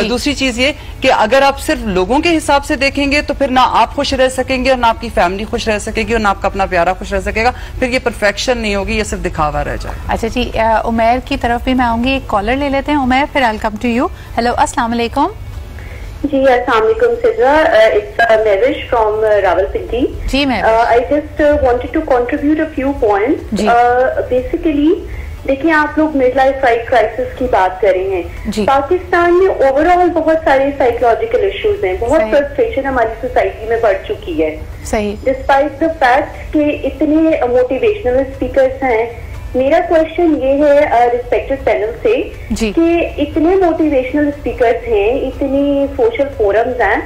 Speaker 4: दूसरी चीज ये कि अगर आप सिर्फ लोगों के हिसाब से देखेंगे तो फिर ना आप खुश रह सकेंगे और ना आपकी फैमिली खुश रह सकेगी और ना आपका अपना प्यारा खुश रह सकेगा। फिर ये परफेक्शन नहीं होगी, ये सिर्फ दिखावा रह जाएगा।
Speaker 1: अच्छा जी, उमैर की तरफ भी मैं आऊंगी, एक कॉलर ले लेते हैं। उमैर, फिर I will come to you. Hello, अस्सलाम वालेकुम।
Speaker 7: जी, अस्सलाम वालेकुम सिद्रा, इट्स मेविश फ्रॉम रावलपिंडी।
Speaker 1: जी ma'am,
Speaker 7: I just wanted to contribute a few points. Basically देखिए, आप लोग मिड लाइफ क्राइसिस की बात कर रहे हैं। पाकिस्तान में ओवरऑल बहुत सारे साइकोलॉजिकल इश्यूज हैं, बहुत फ्रस्ट्रेशन हमारी सोसाइटी में बढ़ चुकी है।
Speaker 1: सही,
Speaker 7: डिस्पाइट द फैक्ट कि इतने मोटिवेशनल स्पीकर्स हैं। मेरा क्वेश्चन ये है रिस्पेक्टेड पैनल से कि इतने मोटिवेशनल स्पीकर्स हैं, इतनी सोशल फोरम्स हैं,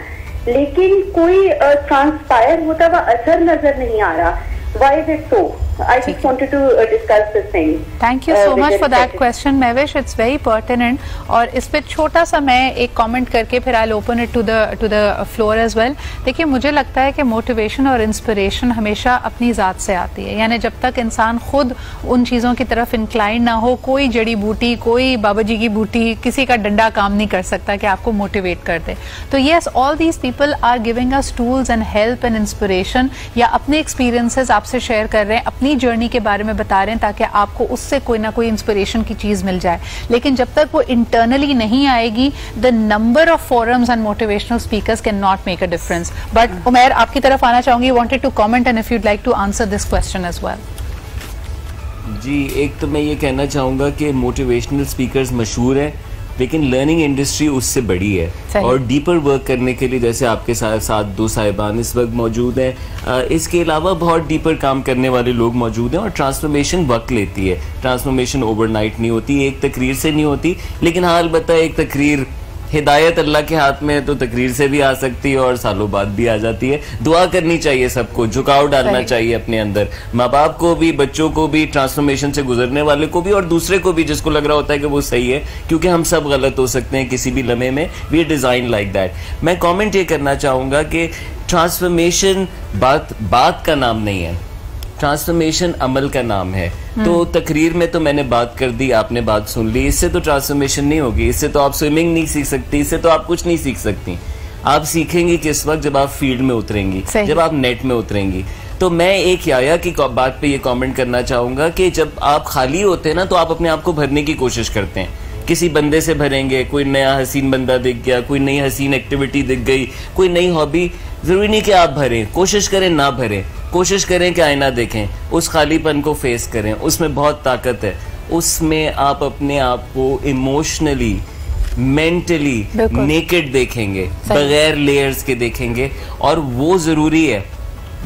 Speaker 7: लेकिन कोई ट्रांसपायर होता हुआ असर नजर नहीं आ रहा। Why is it so? I just wanted to discuss this thing.
Speaker 1: Thank you so much for that question, Mevish. It's very pertinent. और इस पे छोटा सा मैं एक कमेंट करके फिर I'll open it to the floor as well. देखिए, मुझे लगता है कि मोटिवेशन और इंस्पिरेशन हमेशा अपनी ज़ात से आती है। यानी जब तक इंसान खुद उन चीज़ों की तरफ इंक्लाइन ना हो, कोई जड़ी बूटी, कोई बाबा जी की बूटी, किसी का डंडा काम नहीं कर सकता कि आपको मोटिवेट कर दे। तो yes, all these people are giving us tools and help and inspiration, या अपने एक्सपीरियंसेस आपसे शेयर कर रहे हैं, अपनी जर्नी के बारे में बता रहे हैं, ताकि आपको उससे कोई ना कोई इंस्पिरेशन की चीज मिल जाए। लेकिन जब तक वो इंटरनली नहीं आएगी, the number of forums and motivational speakers can not make a difference. But Umair, आपकी तरफ आना चाहूंगी, wanted to comment and if you'd like to answer this question as well.
Speaker 5: जी, एक तो मैं ये कहना चाहूँगा कि मोटिवेशनल स्पीकर्स मशहूर हैं, लेकिन लर्निंग इंडस्ट्री उससे बड़ी है। और डीपर वर्क करने के लिए जैसे आपके साथ दो साहिबान इस वक्त मौजूद हैं, इसके अलावा बहुत डीपर काम करने वाले लोग मौजूद हैं। और ट्रांसफॉर्मेशन वक्त लेती है, ट्रांसफॉर्मेशन ओवरनाइट नहीं होती, एक तकरीर से नहीं होती। लेकिन हाँ, अलबत्ता एक तकरीर, हिदायत अल्लाह के हाथ में है, तो तकरीर से भी आ सकती है और सालों बाद भी आ जाती है। दुआ करनी चाहिए सबको, झुकाव डालना चाहिए अपने अंदर, माँ बाप को भी, बच्चों को भी, ट्रांसफॉर्मेशन से गुजरने वाले को भी और दूसरे को भी जिसको लग रहा होता है कि वो सही है, क्योंकि हम सब गलत हो सकते हैं किसी भी लम्हे में। We design like that. मैं कॉमेंट ये करना चाहूँगा कि ट्रांसफॉर्मेशन बात का नाम नहीं है, ट्रांसफॉर्मेशन अमल का नाम है। तो तकरीर में तो मैंने बात कर दी, आपने बात सुन ली, इससे तो ट्रांसफॉर्मेशन नहीं होगी। इससे तो आप स्विमिंग नहीं सीख सकती, इससे तो आप कुछ नहीं सीख सकती। आप सीखेंगी किस वक्त? जब आप फील्ड में उतरेंगी, जब आप नेट में उतरेंगी। तो मैं एक याया की बात पे ये कमेंट करना चाहूंगा कि जब आप खाली होते हैं ना, तो आप अपने आप को भरने की कोशिश करते हैं। किसी बंदे से भरेंगे, कोई नया हसीन बंदा दिख गया, कोई नई हसीन एक्टिविटी दिख गई, कोई नई हॉबी। जरूरी नहीं कि आप भरें, कोशिश करें ना भरें, कोशिश करें कि आईना देखें, उस खालीपन को फेस करें, उसमें बहुत ताकत है। उसमें आप अपने आप को इमोशनली, मेंटली नेकेड देखेंगे, बगैर लेयर्स के देखेंगे, और वो जरूरी है।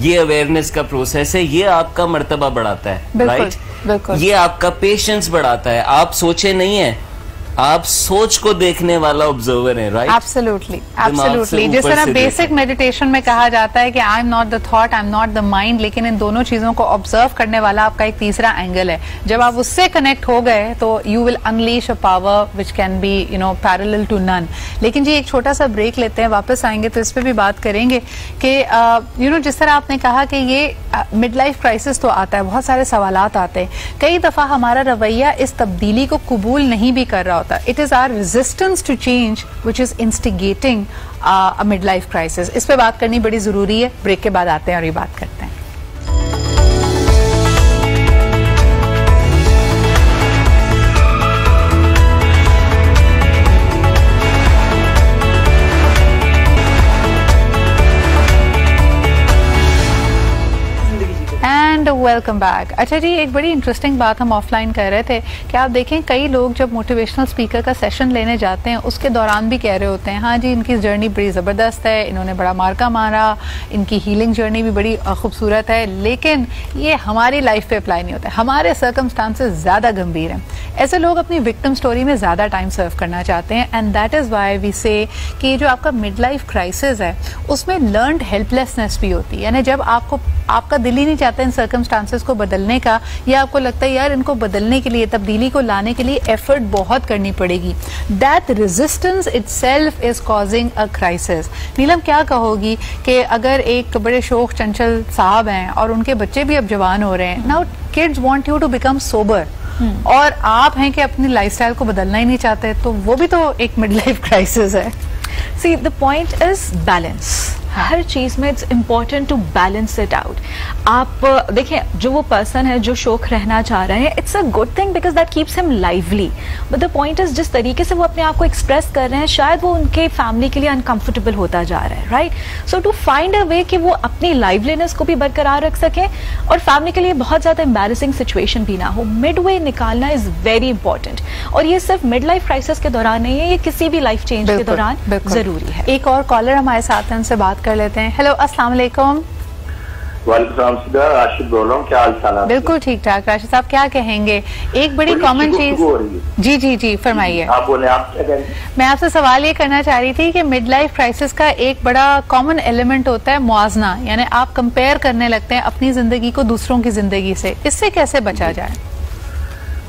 Speaker 5: ये अवेयरनेस का प्रोसेस है, ये आपका मर्तबा बढ़ाता है, राइट? ये आपका पेशेंस बढ़ाता है। आप सोचे नहीं है, आप सोच को देखने वाला ऑब्जर्वर है, राइट?
Speaker 1: Absolutely, absolutely. जिस तरह बेसिक मेडिटेशन में कहा जाता है कि I am not the thought, I am not the mind, लेकिन इन दोनों चीजों को ऑब्जर्व करने वाला आपका एक तीसरा एंगल है। जब आप उससे कनेक्ट हो गए तो you will unleash a power which can be parallel to none. लेकिन जी एक छोटा सा ब्रेक लेते हैं, वापस आएंगे तो इस पर भी बात करेंगे कि जिस तरह आपने कहा कि ये मिड लाइफ क्राइसिस तो आता है, बहुत सारे सवालात आते हैं, कई दफा हमारा रवैया इस तब्दीली को कबूल नहीं भी कर रहा होता। It is our resistance to change which is instigating a midlife crisis. इस पे बात करनी बड़ी जरूरी है। ब्रेक के बाद आते हैं और ये बात करते हैं। And welcome back. अच्छा जी, एक बड़ी इंटरेस्टिंग बात हम ऑफलाइन कर रहे थे कि आप देखें कई लोग जब मोटिवेशनल स्पीकर का सेशन लेने जाते हैं उसके दौरान भी कह रहे होते हैं हाँ जी इनकी जर्नी बड़ी ज़बरदस्त है, इन्होंने बड़ा मार्का मारा, इनकी हीलिंग जर्नी भी बड़ी खूबसूरत है, लेकिन ये हमारी लाइफ पे अप्लाई नहीं होता है, हमारे सर्कमस्टांसेस ज़्यादा गंभीर हैं। ऐसे लोग अपनी विक्टिम स्टोरी में ज़्यादा टाइम सर्व करना चाहते हैं and that is why we say कि जो आपका मिड लाइफ क्राइसिस है उसमें लर्नड हेल्पलेसनेस भी होती है। यानी जब आपका दिल ही नहीं चाहता इन सर्कमस्टांसेस को बदलने का, या आपको लगता है यार इनको बदलने के लिए, तब्दीली को लाने के लिए एफर्ट बहुत करनी पड़ेगी, that resistance itself is causing a crisis. Neelam क्या कहोगी कि अगर एक बड़े शौक चंचल साहब हैं और उनके बच्चे भी अब जवान हो रहे हैं, now kids want you to become sober, और आप हैं कि अपनी लाइफस्टाइल को बदलना ही नहीं चाहते, तो वो भी तो एक मिड लाइफ क्राइसिस है।
Speaker 3: See the point is balance. हर चीज में it's important to balance it out. आप देखें जो वो पर्सन है जो शौक रहना चाह रहे हैं, it's a good thing because that keeps him lively, but the point is जिस तरीके से वो अपने आप को एक्सप्रेस कर रहे हैं शायद वो उनके फैमिली के लिए अनकंफर्टेबल होता जा रहा है, right? So to find a way कि वो अपनी लाइवलीनेस को भी बरकरार रख सकें और फैमिली के लिए बहुत ज्यादा एम्बैरेसिंग सिचुएशन भी ना हो, मिड वे निकालना इज वेरी इंपॉर्टेंट। और ये सिर्फ मिड लाइफ क्राइसिस के दौरान नहीं है, ये किसी भी लाइफ चेंज के दौरान जरूरी है।
Speaker 1: एक और कॉलर हमारे साथ हैं, उनसे बात कर लेते हैं। हेलो, अस्सलाम वालेकुम।
Speaker 8: वालेकुम, राशिद बोल रहा हूँ, क्या हाल चाल है?
Speaker 1: बिल्कुल ठीक ठाक। राशिद साहब क्या कहेंगे? एक बड़ी कॉमन चीज जी फरमाइए।
Speaker 8: आप बोले, आप क्या कह रहे हैं?
Speaker 1: मैं आपसे सवाल ये करना चाह रही थी कि मिड लाइफ क्राइसिस का एक बड़ा कॉमन एलिमेंट होता है मुआवजना, यानी आप कंपेयर करने लगते हैं अपनी जिंदगी को दूसरों की जिंदगी से, इससे कैसे बचा जाए?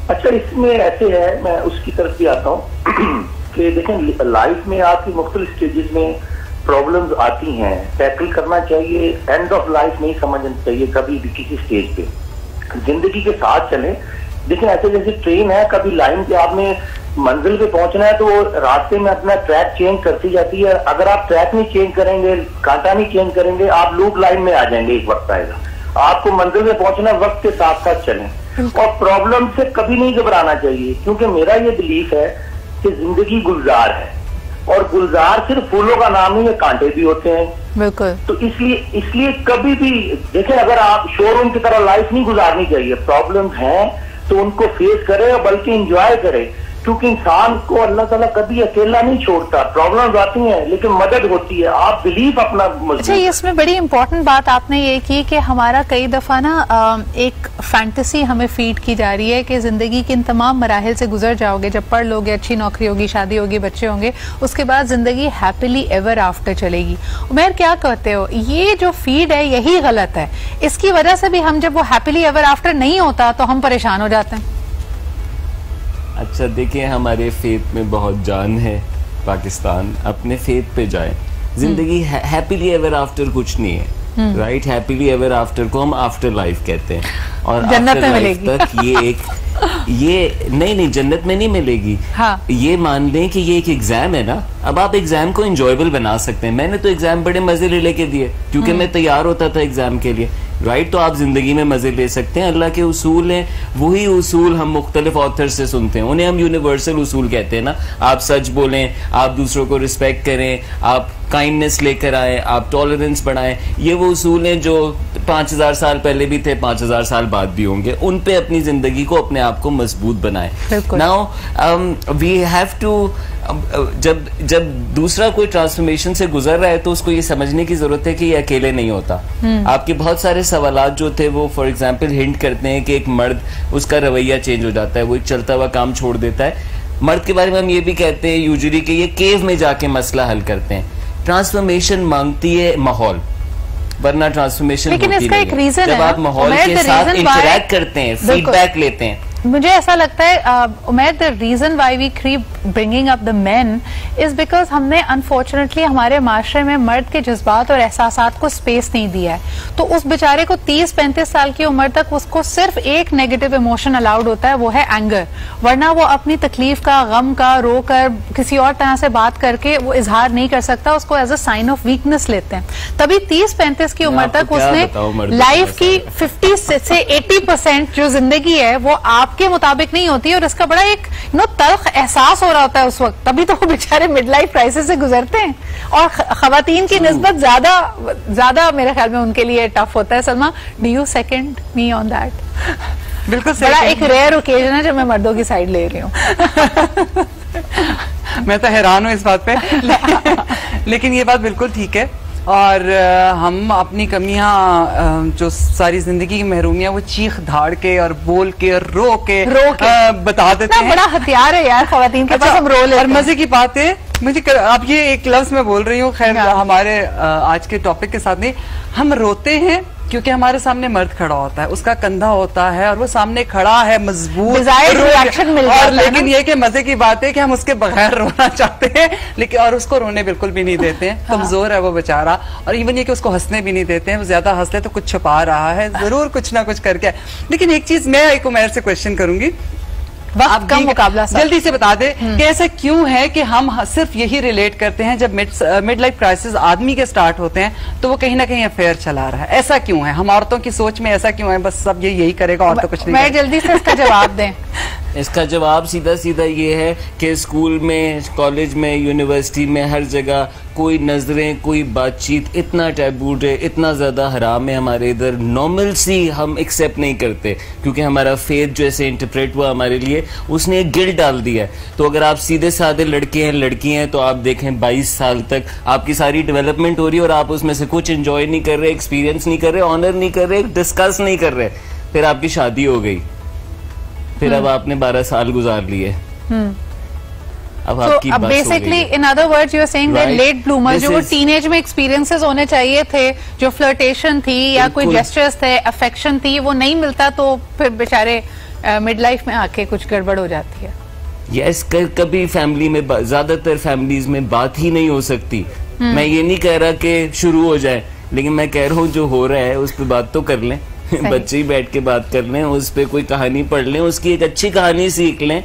Speaker 8: अच्छा, इसमें ऐसे है, मैं उसकी तरफ भी आता हूँ कि देखें लाइफ में आपकी मुख्तलिफ स्टेजेस में प्रॉब्लम्स आती हैं, टैकल करना चाहिए, एंड ऑफ लाइफ नहीं समझना चाहिए कभी भी किसी स्टेज पे, जिंदगी के साथ चलें। देखिए ऐसे जैसे ट्रेन है, कभी लाइन पे आपने मंजिल पे पहुंचना है तो वो रास्ते में अपना ट्रैक चेंज करती जाती है, अगर आप ट्रैक नहीं चेंज करेंगे, कांटा नहीं चेंज करेंगे, आप लूप लाइन में आ जाएंगे, एक वक्त आएगा आपको मंजिल पे पहुंचना, वक्त के साथ साथ चलें और प्रॉब्लम से कभी नहीं घबराना चाहिए, क्योंकि मेरा ये बिलीफ है कि जिंदगी गुलजार है और गुलजार सिर्फ फूलों का नाम नहीं है, कांटे भी होते हैं।
Speaker 1: बिल्कुल।
Speaker 8: तो इसलिए कभी भी देखें, अगर आप शोरूम की तरह लाइफ नहीं गुजारनी चाहिए, प्रॉब्लम्स हैं तो उनको फेस करें और बल्कि एंजॉय करें, क्योंकि इंसान को अल्लाह ताला कभी अकेला नहीं छोड़ता। प्रॉब्लम्स आती हैं लेकिन मदद होती है, आप बिलीफ अपना।
Speaker 1: अच्छा, इसमें बड़ी इंपॉर्टेंट बात आपने ये की कि हमारा कई दफा ना एक फैंटेसी हमें फीड की जा रही है कि जिंदगी के इन तमाम मराहिल से गुजर जाओगे, जब पढ़ लोगे, अच्छी नौकरी होगी, शादी होगी, बच्चे होंगे, उसके बाद जिंदगी हैप्पीली एवर आफ्टर चलेगी। उमेर क्या कहते हो, ये जो फीड है यही गलत है? इसकी वजह से भी हम जब वो हैप्पीली एवर आफ्टर नहीं होता तो हम परेशान हो जाते हैं।
Speaker 5: अच्छा देखिए, हमारे फेथ में बहुत जान है, पाकिस्तान अपने फेथ पे जाए। जिंदगी हैप्पीली एवर आफ्टर कुछ नहीं है, राइट? हैप्पीली एवर आफ्टर को हम आफ्टर लाइफ कहते हैं, और
Speaker 1: जन्नत में मिलेगी
Speaker 5: तक ये नहीं जन्नत में नहीं मिलेगी।
Speaker 1: हाँ।
Speaker 5: ये मान लें कि ये एक एग्जाम है ना, अब आप एग्जाम को एंजॉयबल बना सकते हैं। मैंने तो एग्जाम बड़े मजे लेके दिए क्योंकि मैं तैयार होता था एग्जाम के लिए, राइट? तो आप जिंदगी में मजे ले सकते हैं। अल्लाह के उसूल हैं, वही उसूल हम मुख्तलिफ ऑथर से सुनते हैं, उन्हें हम यूनिवर्सल उसूल कहते हैं ना। आप सच बोलें, आप दूसरों को रिस्पेक्ट करें, आप काइंडनेस लेकर आए, आप टॉलरेंस बढ़ाएं, ये वो उसूल हैं जो 5000 साल पहले भी थे, 5000 साल बाद भी होंगे। उन पे अपनी जिंदगी को, अपने आप को मजबूत बनाएं। नाउ वी हैव टू, जब दूसरा कोई ट्रांसफॉर्मेशन से गुजर रहा है तो उसको ये समझने की जरूरत है कि ये अकेले नहीं होता। आपके बहुत सारे सवालात जो थे वो फॉर एग्जांपल हिंट करते हैं कि एक मर्द, उसका रवैया चेंज हो जाता है, वो एक चलता हुआ काम छोड़ देता है। मर्द के बारे में हम ये भी कहते हैं यूजुअली कि ये केव में जाके मसला हल करते हैं। ट्रांसफॉर्मेशन मांगती है माहौल, वरना ट्रांसफॉर्मेशन
Speaker 1: लेकिन
Speaker 5: होती
Speaker 1: इसका
Speaker 5: नहीं
Speaker 1: एक
Speaker 5: है।
Speaker 1: रीजन
Speaker 5: जब आप माहौल के साथ इंटरैक्ट करते हैं, फीडबैक लेते हैं।
Speaker 1: मुझे ऐसा लगता है Umair, the reason why we keep bringing up the men is because हमने अनफॉर्चुनेटली हमारे माशरे में मर्द के जज्बात और एहसासात को स्पेस नहीं दिया है। तो उस बेचारे को 30-35 साल की उम्र तक उसको सिर्फ एक नेगेटिव इमोशन अलाउड होता है, वो है एंगर। वरना वो अपनी तकलीफ का, गम का रो कर किसी और तरह से बात करके वो इजहार नहीं कर सकता, उसको as a sign of weakness लेते हैं। तभी 30-35 की उम्र तक उसने लाइफ की 50 से 80% जो जिंदगी है वो आपके मुताबिक नहीं होती, और इसका बड़ा एक तल्ख एहसास हो रहा होता है उस वक्त। तभी तो वो बेचारे मिड लाइफ क्राइसिस से गुजरते हैं, और खवातीन की निस्बत ज्यादा मेरे ख्याल में उनके लिए टफ होता है। Salma, do you second me on that?
Speaker 4: बिल्कुल,
Speaker 1: बड़ा एक रेयर ओकेजन है जब मैं मर्दों की साइड ले रही हूँ।
Speaker 4: मैं तो हैरान हूँ इस बात पे। लेकिन ये बात बिल्कुल ठीक है, और हम अपनी कमियां, जो सारी जिंदगी की महरूमियां, वो चीख धाड़ के और बोल के और रो के बता देते हैं।
Speaker 1: बड़ा हथियार है यार खवातीन के पास, हम रो लेते हैं।
Speaker 4: और मजे की बात है, मुझे अब ये एक लफ्ज मैं बोल रही हूँ, खैर हमारे आज के टॉपिक के साथ नहीं, हम रोते हैं क्योंकि हमारे सामने मर्द खड़ा होता है, उसका कंधा होता है और वो सामने खड़ा है मजबूत,
Speaker 1: रिएक्शन मिल जाता है।
Speaker 4: लेकिन ये कि मजे की बात है कि हम उसके बगैर रोना चाहते हैं, लेकिन और उसको रोने बिल्कुल भी नहीं देते हैं। कमजोर है वो बेचारा, और इवन ये कि उसको हंसने भी नहीं देते हैं। वो ज्यादा हंस ले तो कुछ छुपा रहा है, जरूर कुछ ना कुछ करके। लेकिन एक चीज मैं एक उमैर से क्वेश्चन करूंगी,
Speaker 1: आप कम मुकाबला
Speaker 4: जल्दी से बता दे कि ऐसा क्यों है कि हम सिर्फ यही रिलेट करते हैं जब मिड लाइफ क्राइसिस आदमी के स्टार्ट होते हैं तो वो कहीं ना कहीं अफेयर चला रहा है। ऐसा क्यों है? हम औरतों की सोच में ऐसा क्यों है, बस सब यही करेगा और तो कुछ नहीं।
Speaker 1: मैं जल्दी से इसका जवाब दें।
Speaker 5: इसका जवाब सीधा सीधा ये है कि स्कूल में, कॉलेज में, यूनिवर्सिटी में, हर जगह कोई नजरें, कोई बातचीत इतना टैबूड है, इतना ज़्यादा हराम है हमारे इधर। नॉर्मल सी हम एक्सेप्ट नहीं करते क्योंकि हमारा फेथ जो ऐसे इंटरप्रेट हुआ हमारे लिए, उसने एक गिल्ट डाल दिया है। तो अगर आप सीधे साधे लड़के हैं, लड़की हैं, तो आप देखें 22 साल तक आपकी सारी डेवलपमेंट हो रही है और आप उसमें से कुछ एंजॉय नहीं कर रहे, एक्सपीरियंस नहीं कर रहे, ऑनर नहीं कर रहे, डिस्कस नहीं कर रहे। फिर आपकी शादी हो गई, फिर अब आपने 12 साल गुजार लिए, अब आपकी बस
Speaker 1: basically in other words you are saying that late bloomer, जो वो टीनेज में एक्सपीरियंसेस होने चाहिए थे, जो फ्लर्टेशन थी या कोई जेस्चर्स थे, अफेक्शन थी, वो नहीं मिलता, तो फिर बेचारे मिड लाइफ में आके कुछ गड़बड़ हो जाती है।
Speaker 5: यस, कभी फैमिली में, ज्यादातर फैमिलीज में बात ही नहीं हो सकती। मैं ये नहीं कह रहा कि शुरू हो जाए, लेकिन मैं कह रहा हूँ जो हो रहा है उस पर बात तो कर लें। बच्चे ही बैठ के बात कर लें, उस पर कोई कहानी पढ़ लें, उसकी एक अच्छी कहानी सीख लें।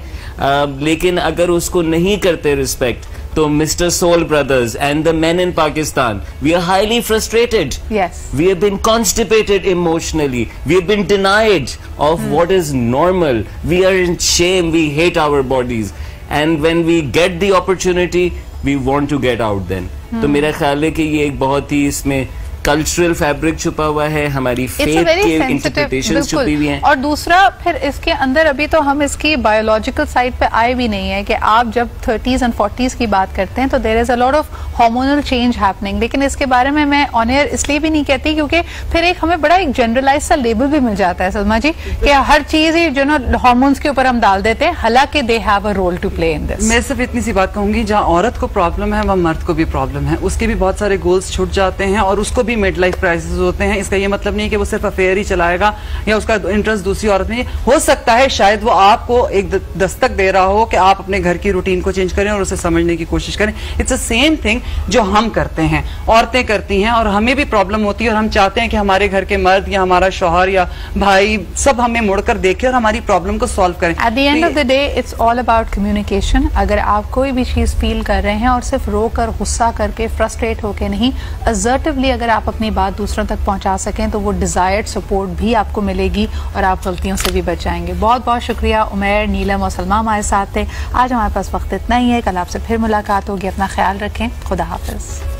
Speaker 5: लेकिन अगर उसको नहीं करते रिस्पेक्ट, तो Mr. Soul Brothers and the men in Pakistan, we are highly frustrated.
Speaker 1: Yes.
Speaker 5: We have been constipated emotionally. We have been denied of what is normal. We are in shame. We hate our bodies. And when we get the opportunity, we want to get out then. तो मेरा ख्याल है कि ये एक बहुत ही इसमें cultural fabric छुपा हुआ है, हमारी फेथ के इंटरप्रिटेशंस छुपी हुई हैं।
Speaker 1: और दूसरा फिर इसके अंदर अभी तो हम इसकी बायोलॉजिकल साइड पे आए भी नहीं है कि आप जब 30s एंड 40s की बात करते हैं तो there is a lot of hormonal change happening. लेकिन इसके बारे में मैं ऑन एयर इसलिए भी नहीं कहती क्योंकि फिर एक हमें बड़ा एक जनरलाइज सा लेबल भी मिल जाता है सलमा जी, कि हर चीज ही जो ना हार्मोन्स के ऊपर हम डाल देते हैं, हालांकि they have a role to play in this.
Speaker 4: मैं सिर्फ इतनी सी बात कहूंगी, जहाँ औरत को प्रॉब्लम है वहाँ मर्द को भी प्रॉब्लम है, उसके भी बहुत सारे गोल्स छूट जाते हैं और उसको भी मिड लाइफ क्राइसिस होते हैं। इसका ये मतलब नहीं कि वो सिर्फ अफेयर ही चलाएगा या उसका इंटरेस्ट दूसरी औरत में। हो सकता है शायद वो आपको एक दस्तक दे रहा हो कि आप अपने घर की रूटीन को चेंज करें और उसे समझने की कोशिश करें। इट्स द सेम थिंग जो हम करते हैं, औरतें करती हैं, और हमें भी प्रॉब्लम होती है और हम चाहते हैं कि हमारे घर के मर्द या हमारा शौहर या भाई सब हमें मुड़कर देखें और हमारी प्रॉब्लम को सॉल्व करें।
Speaker 1: At the end of the day it's all about communication. अगर आप कोई भी चीज फील कर रहे हैं और सिर्फ रो कर, गुस्सा करके, फ्रस्ट्रेट होके नहीं, असर्टिवली अगर आप अपनी बात दूसरों तक पहुंचा सकें तो वो डिजायर्ड सपोर्ट भी आपको मिलेगी और आप गलतियों से भी बच जाएंगे। बहुत बहुत शुक्रिया उमैर, नीलम और सलमा हमारे साथ थे। आज हमारे पास वक्त इतना ही है, कल आपसे फिर मुलाकात होगी। अपना ख्याल रखें, खुदा हाफिज।